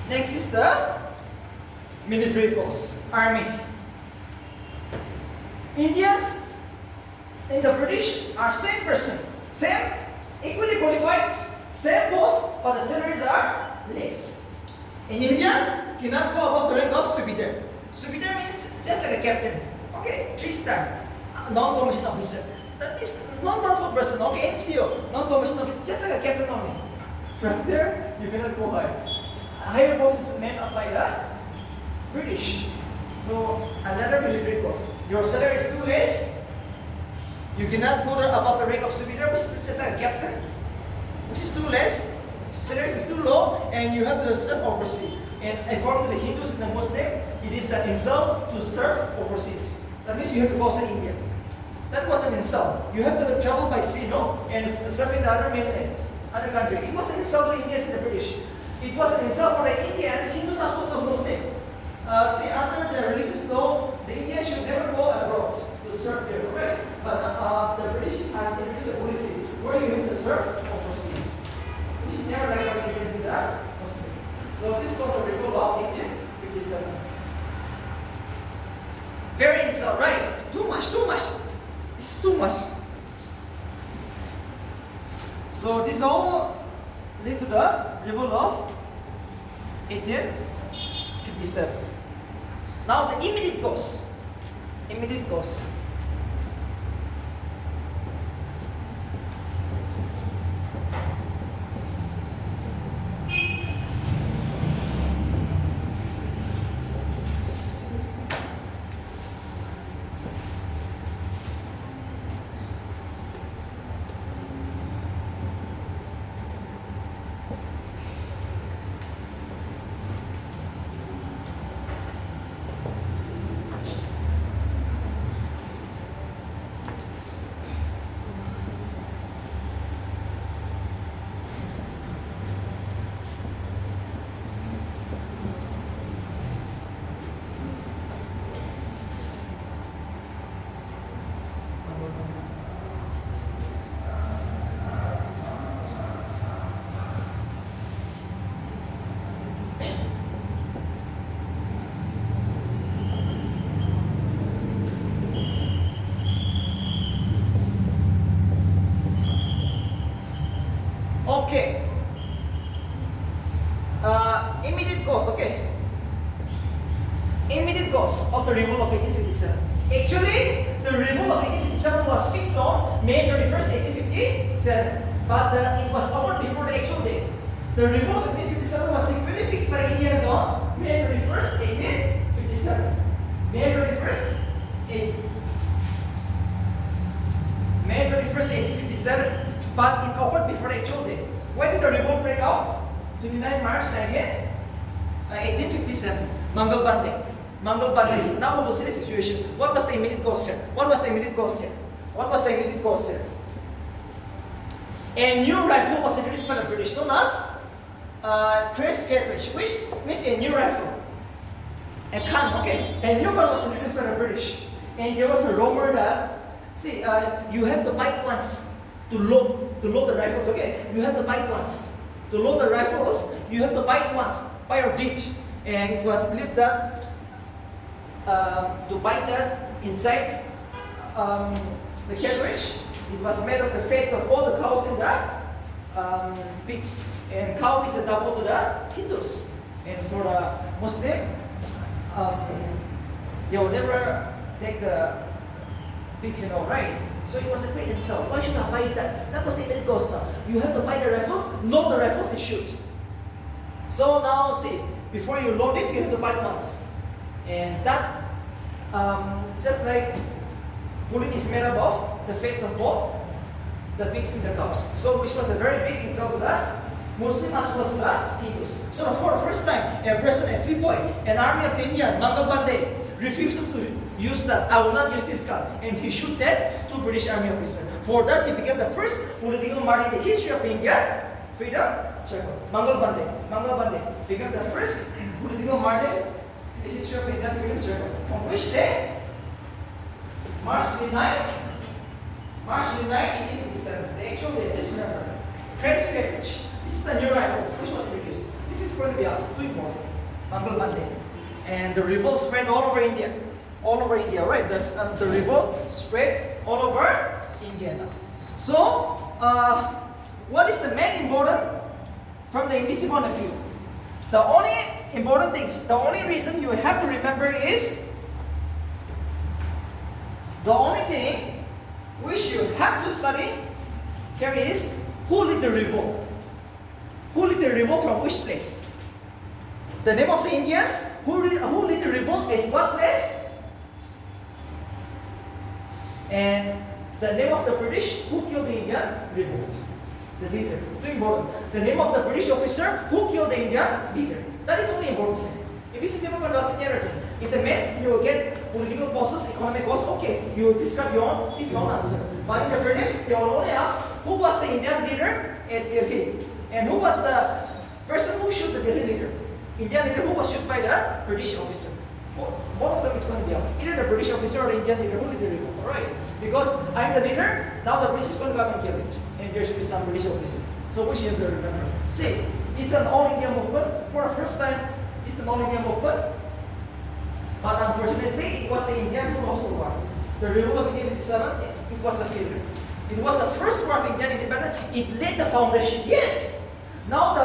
Next is the military course, army. Indians and the British are same person, same, equally qualified, same post, but the salaries are less. In India, cannot go above the rank of Subedar. Subedar means just like a captain. Okay, 3-star, non-commissioned officer. That is non-powerful person. Okay, NCO, non-commissioned officer, just like a captain only. From there, you cannot go higher. A higher post is made up by the British. So another military post. Your salary is too less. You cannot go above the rank of Subedar, which is just like a captain, which is too less. Salary is too low, and you have to serve overseas. And according to the Hindus and the Muslim, it is an insult to serve overseas. That means you have to go outside India. That was an insult. You have to travel by sea, no, and serve in the other mainland, other country. It was an insult to Indians and the British. It was an insult for the Indians. Hindus are supposed to be Muslim. See, under the religious law, the Indians should never go abroad to serve there, right? But the British has introduced a policy where you have to serve overseas, which is never like what Indians in the Muslim. So this was the revolt of 1857. Very insult, right? Too much, too much. This is too much. So this all led to the revolt of 1857. Now the immediate cause. Immediate cause. Okay. Immediate cause, okay. Immediate cause of the revolt of 1857. Actually, the revolt of 1857 was fixed on May 31st, 1857. But it was over before the actual date. The revolt of 1857 was secretly fixed by Indians on May 31st, 1857. May 31st, May 31st, 1857. But it occurred before the actual date. When did the revolt break out? 29 March 1857. Mangal Bande. Mangal Bande. Now we will see the situation. What was the immediate cause here? What was the immediate cause here? What was the immediate cause here? A new rifle was introduced by the British, known as Chris cartridge, which means a new rifle. A gun, okay? A new one was introduced by the British. And there was a rumor that, see, you have to bite once to load the rifles, okay? You have to bite once. To load the rifles, you have to bite once, by your date. And it was believed that to bite that inside the cartridge, it was made of the fates of all the cows in the pigs. And cow is a double to the Hindus. And for the Muslim, they will never take the pigs and all, right? So it was a great insult. Why should I buy that? That was the immediate cause now. You have to buy the rifles, load the rifles and shoot. So now see, before you load it, you have to buy it once. And that, just like bullet is made up of the fates of both the pigs and the cows. So which was a very big insult to the Muslim as well as to the Hindus. So for the first time, a person, a sepoy, an army of India, Mangal Bande, refuses to use that. I will not use this gun. And he shoot dead two British army officers. For that, he became the first political martyr in the history of India freedom struggle. Mangal Bande. Mangal Bande became the first political martyr in the history of Indian freedom struggle. On which day? March 29, 1857. The actual day, please remember. Craig's cartridge. This is the new rifles, which was introduced. This is going to be asked, two more. Mangal Bande. And the revolt spread all over India. All over India, right? The revolt spread all over India now. So, what is the main important from the NBC point of view? The only important things, the only reason you have to remember is, the only thing which you have to study here is, who led the revolt? Who led the revolt from which place? The name of the Indians, who led the revolt and what place? And the name of the British, who killed the Indian revolt? The leader. Too important. The name of the British officer, who killed the Indian leader? That is only important. If this is never conducted narrative, in the maths you will get political causes, economic causes, okay, you will describe your own, give your own answer. But in the prelims, they will only ask who was the Indian leader at Delhi, and who was the person who shot the Delhi leader. Indian leader who was shot by the British officer. Both of them is going to be asked. Either the British officer or the Indian leader who led the revolt. Alright? Because I'm the leader, now the British is going to come and kill it. And there should be some British officer. So which you have to remember. See, it's an all-India movement. For the first time, it's an all-India movement. But unfortunately, it was the Indian who lost the war. The revolt of 1857, it was a failure. It was the first war of Indian independence. It laid the foundation. Yes! Now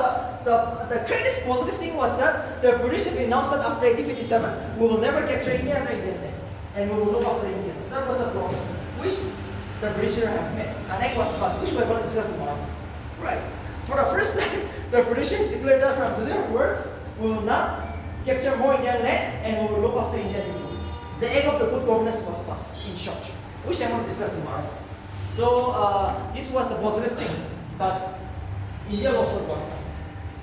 the greatest positive thing was that the British have announced that after 1857, we will never capture India under Indian land. And we will look after Indians. That was a promise which the British have made. An act was passed, which we are going to discuss tomorrow. Right. For the first time, the British declared that from today onwards, we will not capture more Indian land and we will look after Indian people. The act of the good governance was passed, in short, which I am going to discuss tomorrow. So, this was the positive thing. But India lost the war.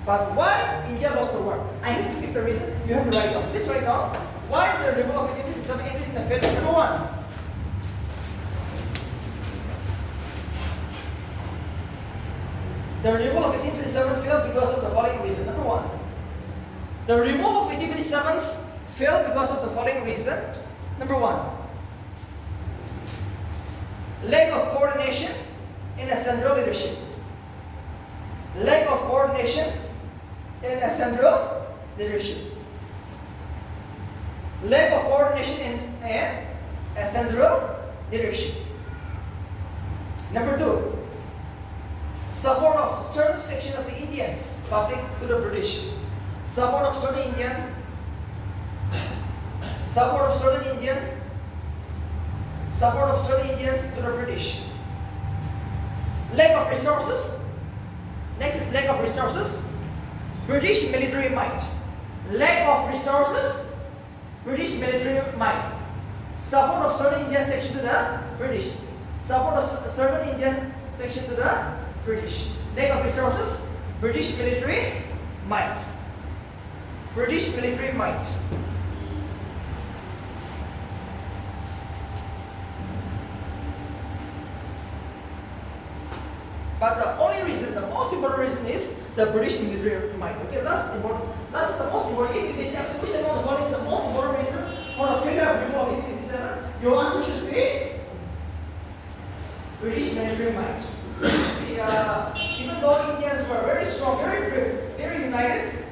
But why India lost the war? I have to give the reason. You have to write down. Please write down. Why the revolt of 1857 ended in a failure? Number one. The revolt of 1857 failed because of the following reason. Number one. The revolt of 1857 failed because of the following reason. Number one. Lack of coordination in a central leadership. Lack of coordination in a central leadership. Lack of coordination in a central leadership. Number two, support of certain section of the Indians, public to the British. Support of certain Indians to the British. Lack of resources. Next is lack of resources. British military might. Lack of resources. British military might. Support of certain Indian section to the British. Support of certain Indian section to the British. Lack of resources. British military might. British military might. But the only reason, the most important reason is the British military might. Okay, that's important. That's the most important. If this exhibition of the body is the most important reason for the failure of Revolt of 1857, your answer should be British military might. See, even though Indians were very strong, very brave, very united,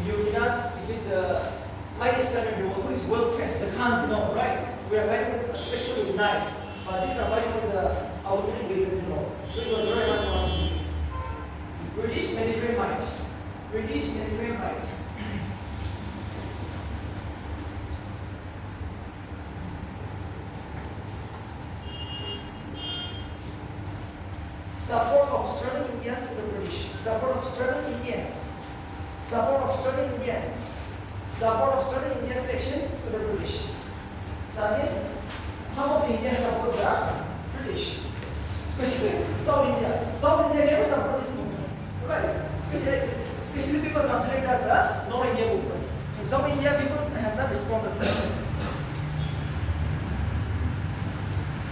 you cannot defeat the lightest country who is well trained. The Khans, right? We are fighting with, especially with knife, but these are fighting with the outwitted weapons, So it was very hard for us to defeat. British military might. British military might. Support of Southern India to the British. Support of Southern Indians. Support of Southern Indian. Support of Southern Indian section to the British. That means how of Indians support the British. Especially South India. South India never support this movement. Right? Especially people consider it as a non-India movement. In South India, people have not responded.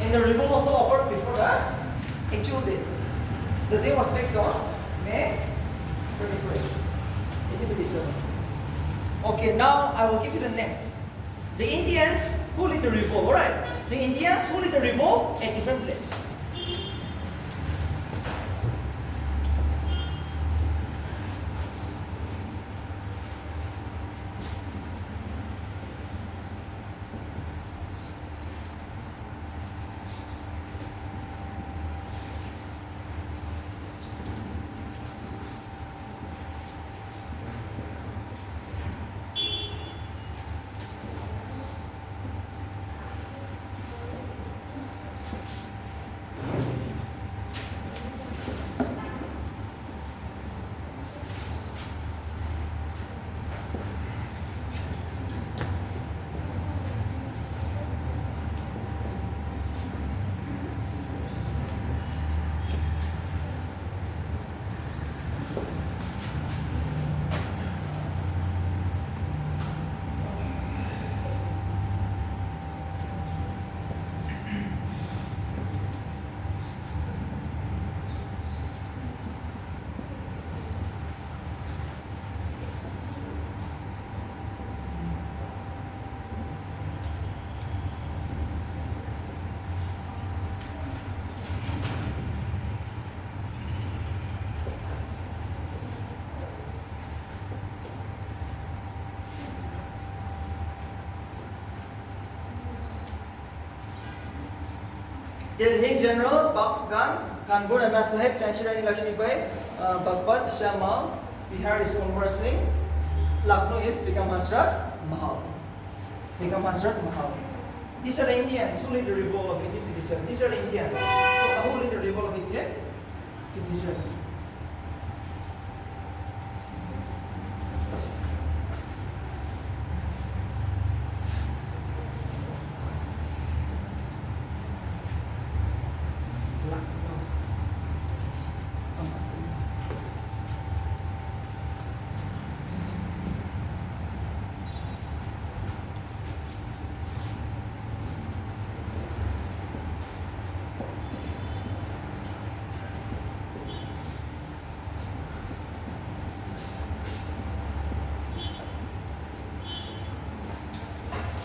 And the revolt also occurred before the actual day. The day was fixed on May 21st, 1857. Okay, now I will give you the name. The Indians who lead the revolt, alright? The Indians who lead the revolt at different places. Delhi General Bakgan, Kanpur Anna Sahib, Chanshirani Lakshmi Bai, Bagpat, Shamal, Bihar is Umar Singh, Lucknow is Begum Hasrat Mahal. Begum Hasrat Mahal. These are the Indians who lead the revolt of 1857. These are the Indians who lead the revolt of 1857.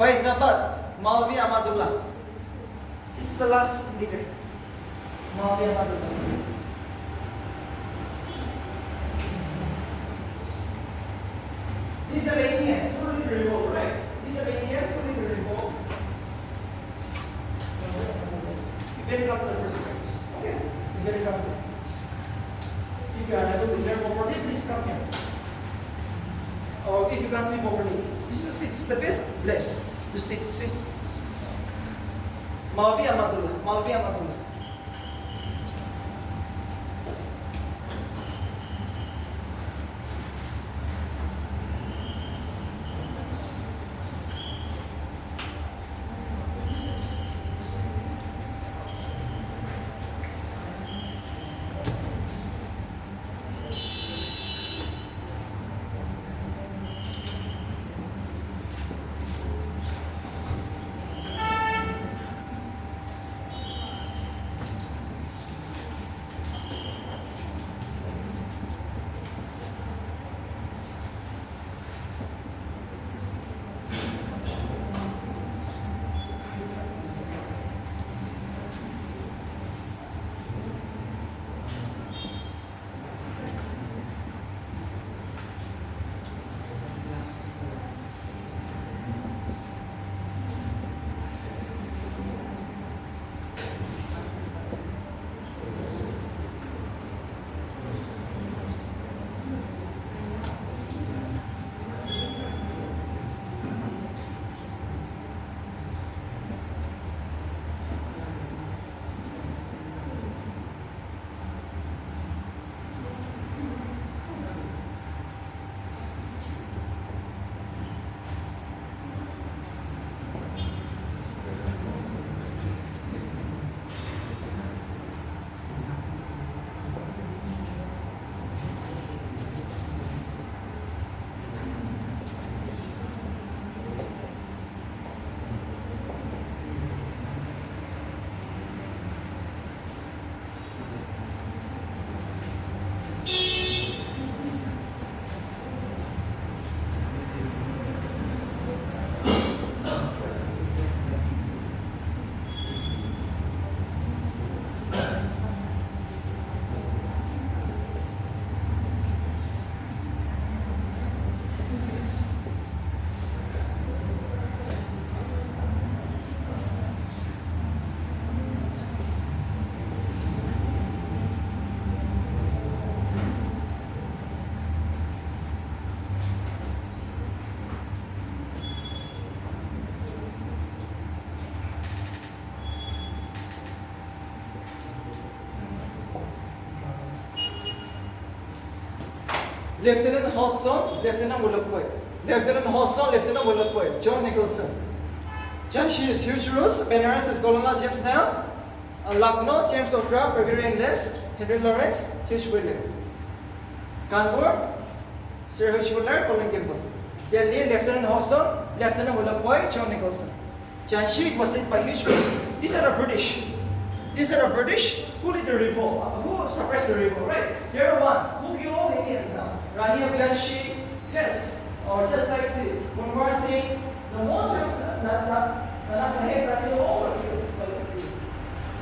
Faizabad, Maulvi Ahmadullah. This is the last leader. Maulvi Ahmadullah. These are the Indians who lead the revolt, right? These are the Indians who lead the revolt. You better come to the first page. Okay? You better come to. If you are able to hear properly, please come here. Or if you can't see properly, this is the best place. You sit. Maulvi Ahmadullah. Maulvi Ahmadullah. Lieutenant Hodgson, Lieutenant Willowpoint. Lieutenant Hodgson, Lieutenant Willowpoint. John Nicholson. Jamshid, huge rules. Benares is Colonel James Down. Lucknow, James O'Craft, Brigadier Enlist. Henry Lawrence, Hugh Wheeler. Kanpur, Sir Hugh Wheeler, Colin Kimball. Delhi, Lieutenant Hodgson, Lieutenant Willowpoint, John Nicholson. Jamshid was led by Hugh Wheeler. These are the British. These are the British who lead the revolt, who suppressed the revolt, right? They're the one who killed all the Indians now. Rani of Jamshid, yes. Or just like see, when we're seeing the Muslims, not saying that they all were killed by this people.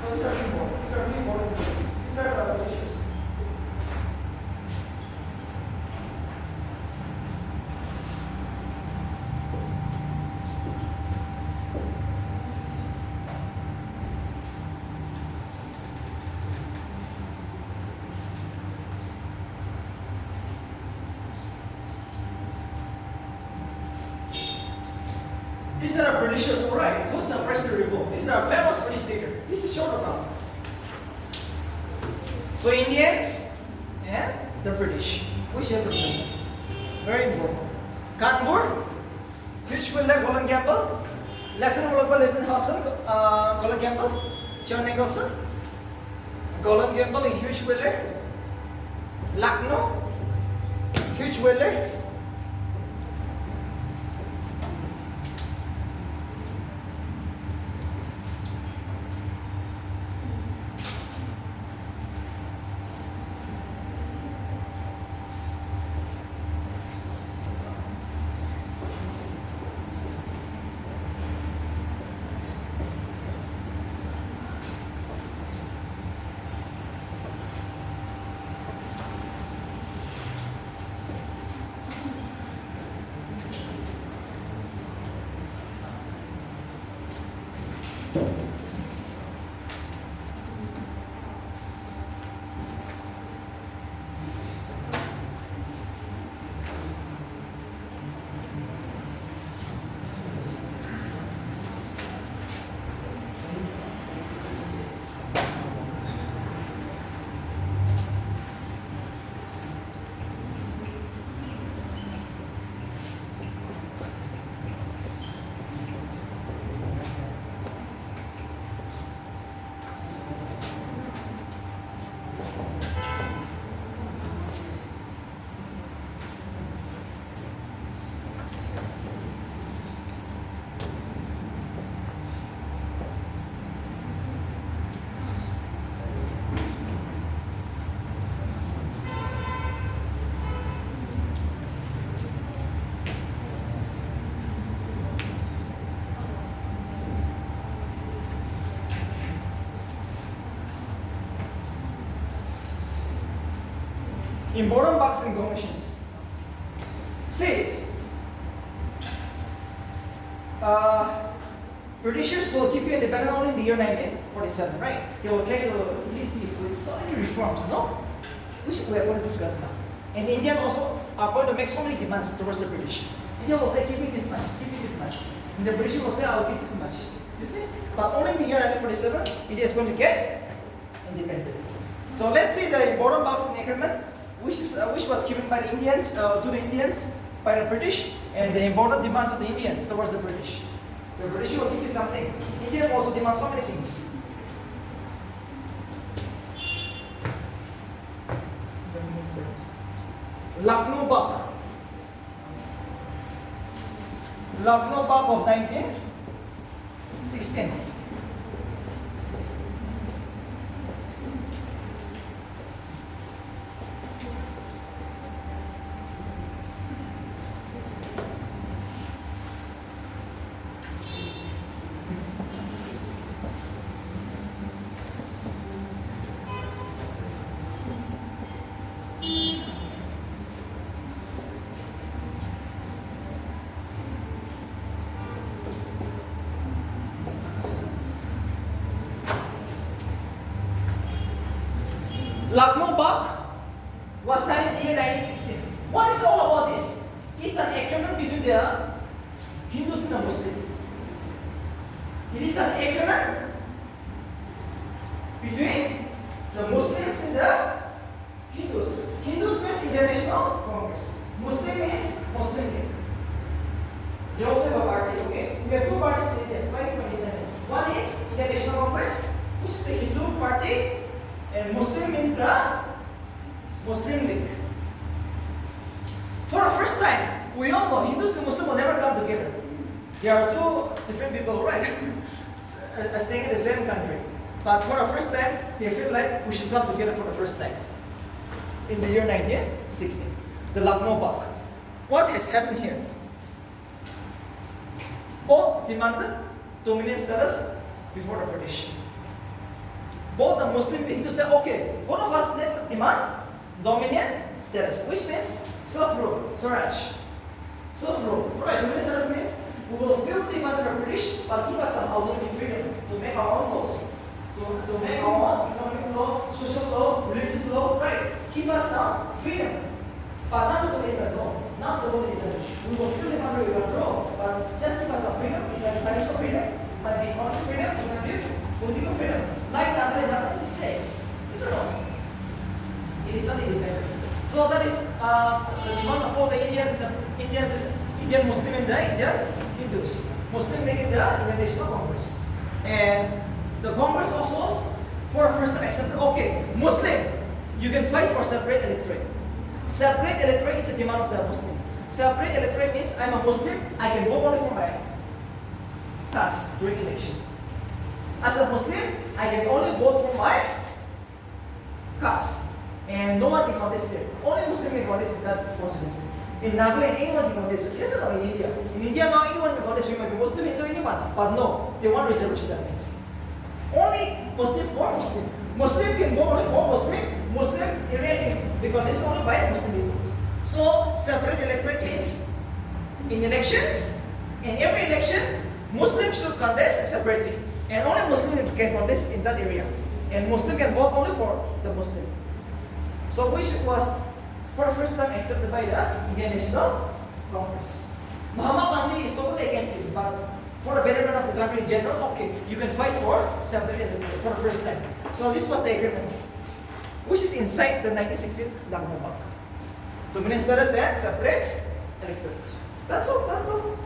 So these are people. These are important things. These are the issues. These are Britishers, alright, who suppressed the revolt. These are famous British leaders. This is short account. So Indians and the British, which you have to remember. Very important. Kanpur, Hugh Wheeler, Colin Campbell, Lieutenant Willowpoint, Lieutenant Hodgson, Colin Campbell, John Nicholson, Colin Campbell and Hugh Wheeler. Lucknow, Hugh Wheeler. Important boxing commissions. See, Britishers will give you independence only in the year 1947, right? They will try to release you with so many reforms, no? Which we are going to discuss now. And the Indians also are going to make so many demands towards the British. India will say, give me this much, give me this much. And the British will say, I'll give this much. You see? But only in the year 1947, India is going to get independent. So let's see the important boxing agreement, which was given by the Indians to the Indians by the British, and the important demands of the Indians towards the British. The British will give you something. India also demands so many things. Lucknow Buck. Lucknow Buck of 1916. Lucknow Buck was signed in the year 1916. What is all about this? It's an agreement between the Hindus and the Muslims. It is an agreement between the Muslims and the Hindus. Hindus means International Congress. Indian National Congress, which is the Hindu party, and Muslim means the Muslim League. For the first time, we all know Hindus and Muslims will never come together. They are two different people, right? Staying in the same country. But for the first time, they feel like we should come together for the first time. In the year 1916, the Lucknow Buck. What has happened here? Both demanded dominion status before the British. Both the Muslim and the Hindu said, okay, one of us let's demand dominion status, which means self-rule, Swaraj. Self-rule, right? Dominion status means we will still live under the British, but give us some autonomy freedom to make our own laws, to make our own economic law, social law, religious law, right? Give us some freedom, but not to dominate the law, not to dominate the We will still live under your control, but just give us some freedom. It can be financial freedom, it can be economic freedom, it can be political freedom, like that is state. Is it wrong? It is not independent. So that is the demand of all the Indian Muslim and the Indian Hindus. Muslim League in the Indian National Congress. And the Congress also, for the first time, accepted, okay, Muslim, you can fight for separate electorate. Separate electorate is a demand of the Muslim. Separate electorate means I'm a Muslim, I can vote only for my caste during election. As a Muslim, I can only vote for my caste. And no one can contest it. Only Muslim can contest that constituency. In Nagaland, anyone can contest it. Yes or no, in India? In India now, anyone can contest. You might be Muslim, Hindu, anyone. But no, they want reservation, that means. Only Muslim for Muslim. Muslim can vote only for Muslim. Muslim area can be contested only by Muslim people. So, separate electorate means, in election, in every election, Muslims should contest separately. And only Muslim can contest in that area. And Muslim can vote only for the Muslim. So which was for the first time accepted by the Indian National Congress. Mahatma Gandhi is totally against this, but for the betterment of the country in general, okay, you can fight for separate electorate for the first time. So this was the agreement, which is inside the 1916 Lucknow Buck. Dominion status and separate electorate. That's all. That's all.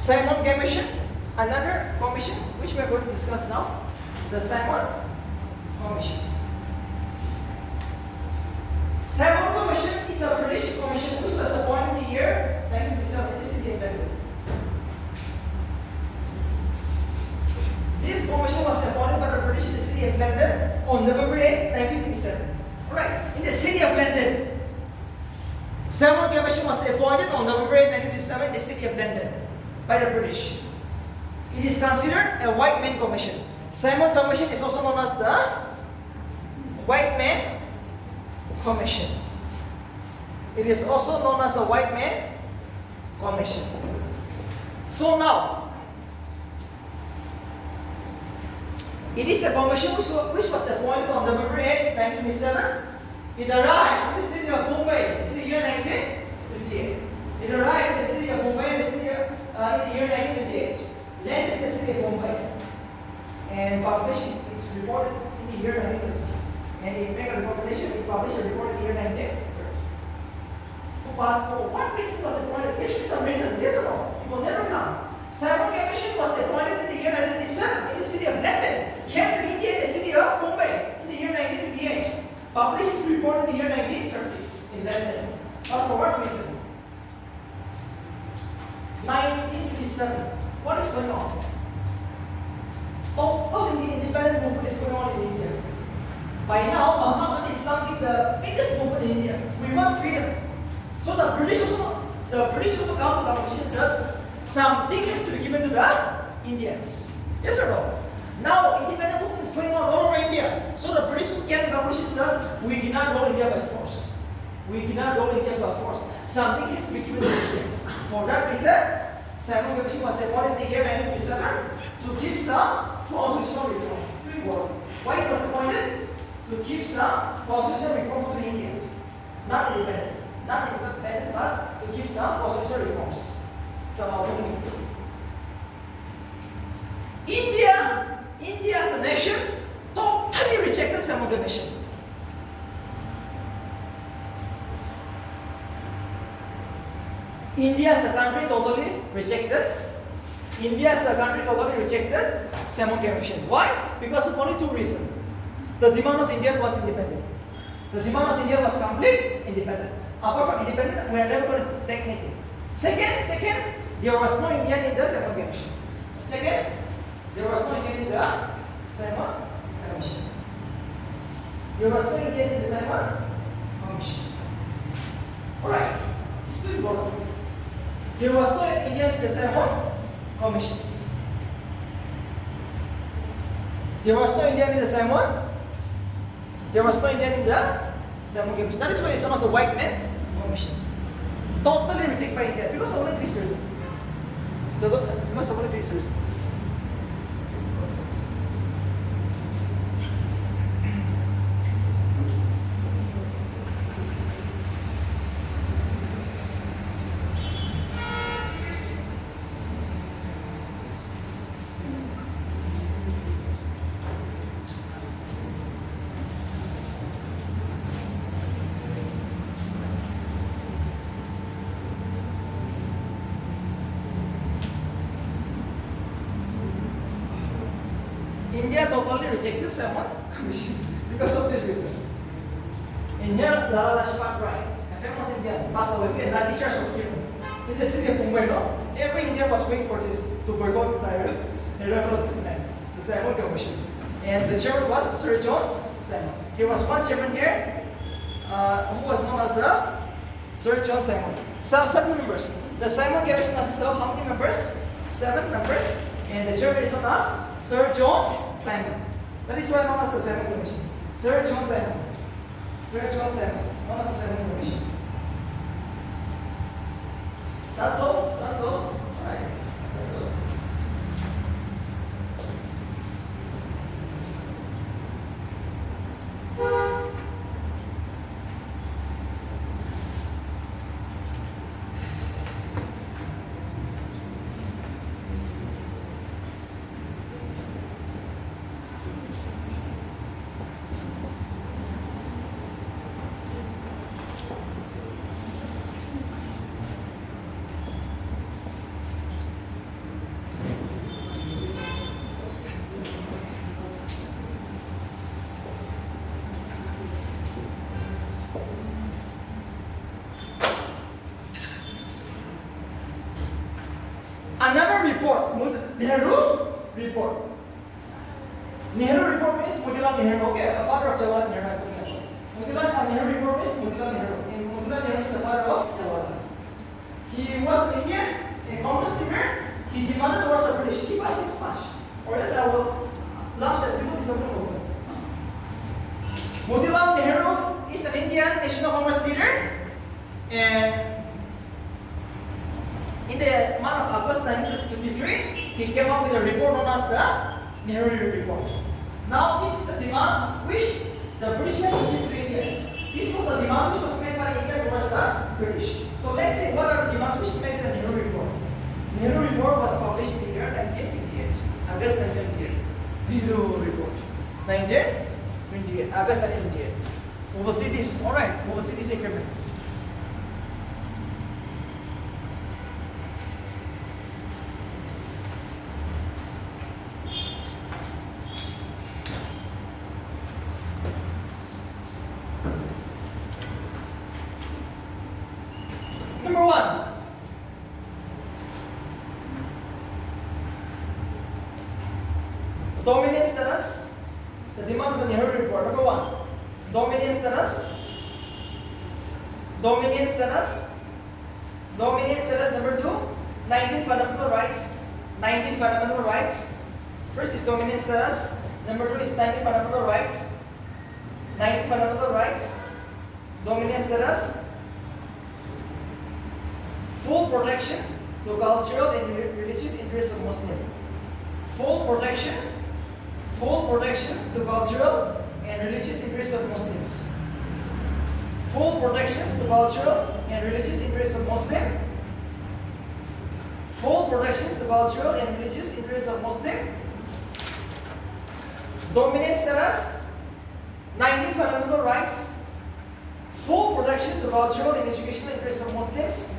Simon Commission, another commission which we are going to discuss now, the Simon Commissions. Simon Commission is a British commission which was appointed in the year 1927 in the city of London. This commission was appointed by the British in the city of London on November 8, 1927. Alright, in the city of London. Simon Commission was appointed on November 8, 1927 in the city of London by the British. It is considered a white man commission. Simon Commission is also known as the White Man Commission. It is also known as a White Man Commission. So now, it is a commission which was appointed on November 8, 1927. It arrived from the city of Mumbai in the year 1958. It arrived in the city of Mumbai in in the year 1928, landed in the city of Mumbai, and published its report in the year 1930. And it made a recommendation, it published a report in the year 1930. But for what reason was it appointed? There should be some reason, yes or no? It will never come. Simon Commission was appointed in the year 1997 in the city of London, came to India in the city of Mumbai in the year 1928, published its report in the year 1930 in London. But for what reason? 1957. What is going on? Total independent movement is going on in India. By now, Mahatma Gandhi is launching the biggest movement in India. We want freedom. So the British also come to the conclusion that something has to be given to the Indians. Yes or no? Now independent movement is going on all over India. So the British came to the conclusion that we cannot rule India by force. We cannot rule India by force. Something has to be given to the Indians. For that reason, Simon Commission was appointed in the year 1957 to give some constitutional reforms. Why it was appointed? To give some constitutional reforms to the Indians. Not independent. Not independent, but to give some constitutional reforms. Some autonomy. India as a nation totally rejected Simon Commission. India as a country totally rejected. India as a country totally rejected Simon Commission. Why? Because of only two reasons. The demand of India was independent. The demand of India was complete independent. Apart from independent, we are never going to take anything. Second, there was no Indian in the Simon Commission. Second, there was no Indian in the Simon Commission. There was no Indian in the Simon Commission. Alright, this is important. There was no Indian in the Simon Commissions. There was no Indian in the Simon. There was no Indian in the Simon Commission. That is why it's known as a white man commission. Totally rejected by India because of only three reasons. Because of only three reasons. India totally rejected Simon Commission because of this reason. In here, Lala Lajpat Rai, a famous Indian, passed away, and that teacher was given in the city of Mumbai. No? Every Indian was waiting for this to boycott the revolt of this man, the Simon Commission. And the chairman was Sir John Simon. There was one chairman here who was known as the Sir John Simon. Seven members. The Simon Commission consists of how many members? 7 members. And the chairman is known as Sir John Simon. That is why known as the Simon Commission. Sir John Simon. Sir John Simon. Known as the Simon Commission. That's all. That's all. Alright. That's all. Another report, Nehru report. Nehru report means Motilal Nehru, okay, the father of Jawaharlal Nehru. Motilal Nehru report means Motilal Nehru. And Motilal Nehru is the father of Jawaharlal. He was an Indian, a Congress leader. He demanded the words of British. Give us this much, or else I will launch a civil disobedience movement. Motilal Nehru is an Indian National Congress leader, and in the month of August 1923, he came up with a report known as the Nehru Report. Now, this is the demand which the British had to give to Indians. This was a demand which was made by India towards the British. So let's see what are the demands which made the Nehru Report. Nehru Report was published in the year 1928, August 1928. Hero Revolt, 1928, August 1928. Mobile cities, alright, mobile cities increment. Number one. Dominance status. The demand for the Nehru report. Number one. Dominance status. Dominance status. Dominance status. Number two. 19 fundamental rights. 19 fundamental rights. First is dominance status. Number two is 19 fundamental rights. 19 fundamental rights. Dominance status. Full protection to cultural and religious interests of Muslim. Full protection. Full protections to cultural and religious interests of Muslims. Full protections to cultural and religious interests of Muslim. Full protections to cultural and religious interests of Muslim. Dominance status. 19 fundamental rights. Full protection to cultural and educational interests of Muslims.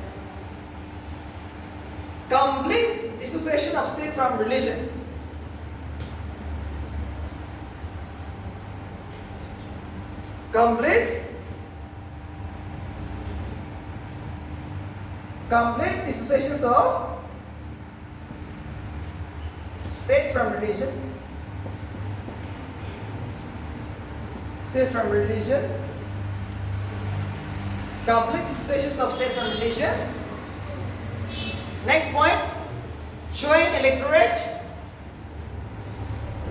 Complete dissociation of state from religion. Complete dissociation of state from religion. State from religion. Complete dissociation of state from religion. Next point, joint electorate.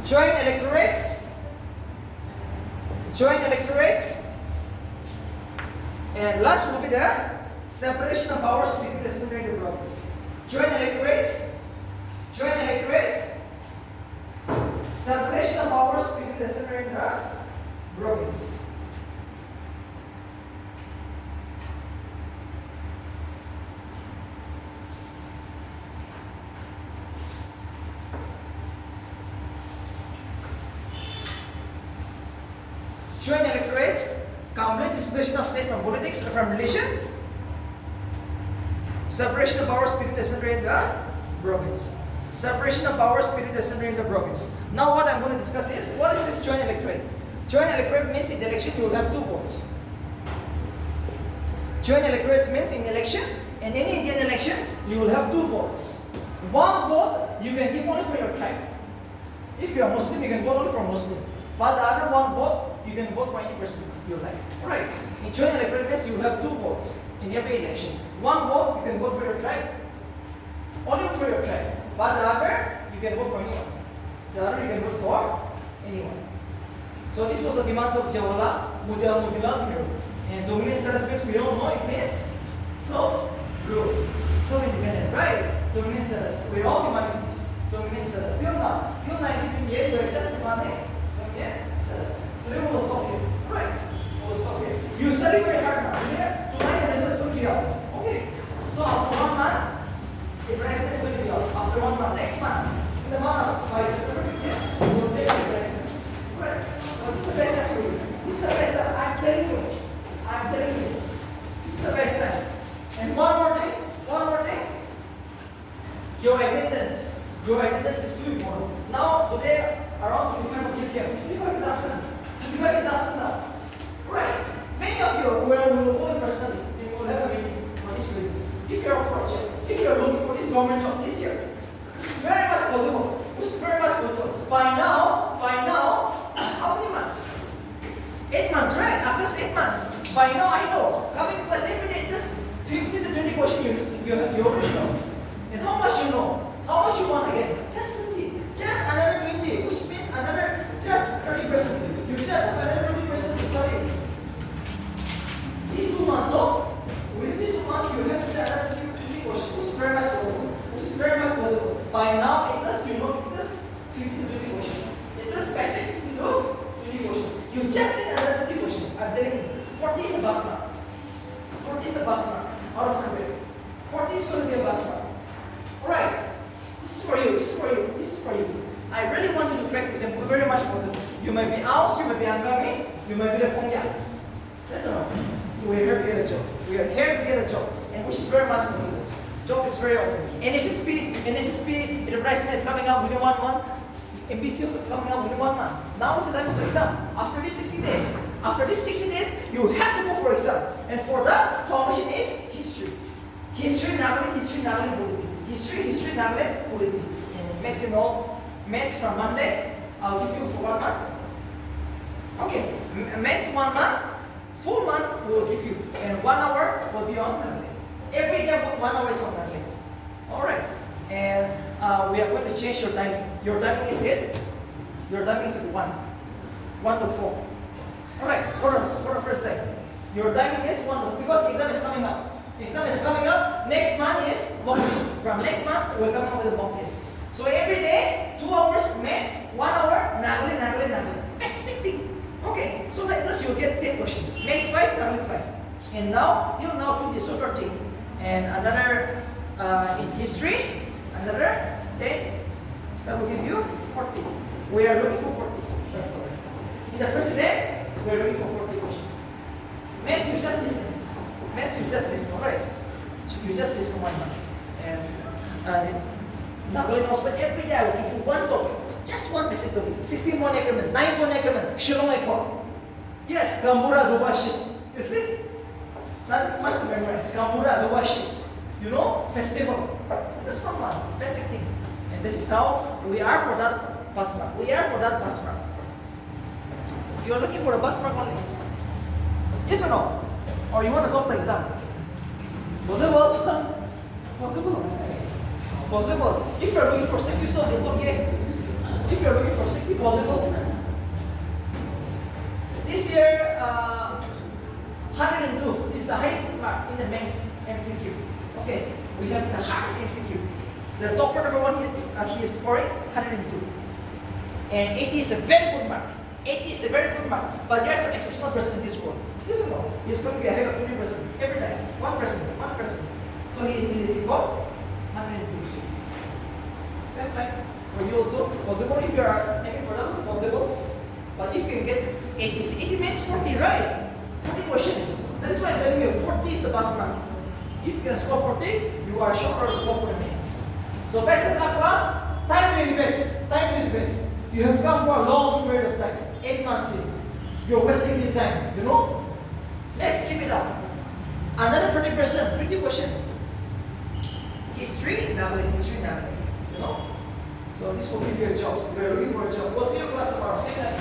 Joint electorates. Joint electorates. And last will be the separation of powers between the center and the province. Joint electorates. Joint electorates. Separation of powers between the center and the province. Joint electorates, complete dissociation of state from politics or from religion, separation of powers between the center and the province. Separation of powers between the center and the province. Now what I'm going to discuss is, what is this joint electorate? Joint electorate means in the election you will have two votes. Joint electorate means in election, in any Indian election, you will have two votes. One vote you can give only for your tribe. If you are Muslim, you can vote only for Muslim. But the other one vote, you can vote for any person you like. Right? In joint electorate means you have two votes in every election. One vote you can vote for your tribe, only for your tribe. But the other you can vote for anyone. The other you can vote for anyone. So this was the demands of Jawaharlal Nehru. And dominance status means we all know it means self-rule, self-independent, right? Dominance status. We're all demanding this. Dominance status. Till now, till 1928, we're just demanding dominance status. Today we will stop here. Right? We will stop here. You study very hard now. Tonight the result is going to be out. Okay. So after 1 month, the result is going to be out. After 1 month, next month, in the month of by September 15th, we will take the result. Right? So this is the best time for you. This is the best time. I'm telling you. I'm telling you. This is the best time. And one more thing. Your attendance. Your attendance is too important. Now today around 25 of you came. 25 is absent. 25 is absent now. Right. Many of you will go in personally. You will have a meeting for this reason. If you are fortunate, if you are looking for this government job this year, this is very much possible. This is very much possible. By now, how many months? 8 months, right? After 8 months. By now I know. Coming plus every day, just 15 to 20 questions you already know. And how much you know? How much you want again? Just 20. Just another 20, which means another just 30%. You just have another 20% to study. These 2 months, no? Within these 2 months, you have to another 20 questions. This is very much possible. This is very much possible. By now, it does, you know, it does 15 to 20 questions. It does basic to 20 questions. You just need another 20 questions. I'm telling you. 40 is a bus mark. 40 is a bus mark out of 100. 40 is going to be a bus mark. Alright. for you, this is for you, this is for you. I really want you to practice and very much possible. You might be Aus, you might be Angami, you might be the Pongyang. That's all. We are here to get a job. We are here to get a job, and which is very much possible. Job is very open. NSSP advertisement is coming out within 1 month. MPC also coming out within 1 month. Now it's the time of the exam. After these 60 days, you have to go for exam. And for that, foundation is history. History, Nagaland, politics. History, Nagaland, politics. And maths and all. Maths from Monday, I'll give you for 1 month. Okay, maths 1 month, full month we will give you. And 1 hour will be on Nagaland. Every day 1 hour is on Nagaland. Alright. And we are going to change your timing. Your timing is it? Your timing is at 1 to 4. Alright, for the first time. Your timing is 1 to 4 because exam is coming up. Exam is coming up. Next month is mock test. From next month, we're coming up with a mock test. So every day, 2 hours maths, 1 hour Nagaland. Basic thing. Okay, so like this you'll get 10 questions. Maths 5, Nagaland 5. And now, till now, do the super thing. And another in history, another 10. That will give you 40. We are looking for 40. That's all. In the first day, we are looking for 40 questions. Maths, you just listen. Alright? So you just listen 1 month. And Nagaland also every day I will give you 1 topic. Just 1 basic topic. 16 more increment, 9 more increment, Shillong Ekor. Yes, Gambura Dubashi. You see? Not much to memorize. Gambura Dubashi. You know, festival. That's 1 month. Basic thing. And this is how we are for that pass mark. We are for that pass mark. You are looking for a pass mark only. Yes or no? Or you want to top the exam? Possible? Possible. If you are looking for 60, so it's okay. If you are looking for 60, possible. This year, 102 is the highest mark in the men's MCQ. Okay, we have the hardest MCQ. The topper number 1, he is scoring 102. And 80 is a very good mark. 80 is a very good mark. But there are some exceptional person in this world. Yes or no? He's going to be ahead of 20% every time. 1%. So he got 102. Same like for you also. Possible if you are aiming for that also possible. But if you can get 80, 80 means 40, right? 40 question. That is why I'm telling you 40 is the pass mark. If you can score 40, you are sure to go for the mains. So best in class, time will invest. You have come for a long period of time. 8 months in. You're wasting this time, you know? Let's keep it up. Another 30%, 20 question. History, Nagaland. You know? So this will give you a job. We're looking for a job. We'll see you class tomorrow. See you then.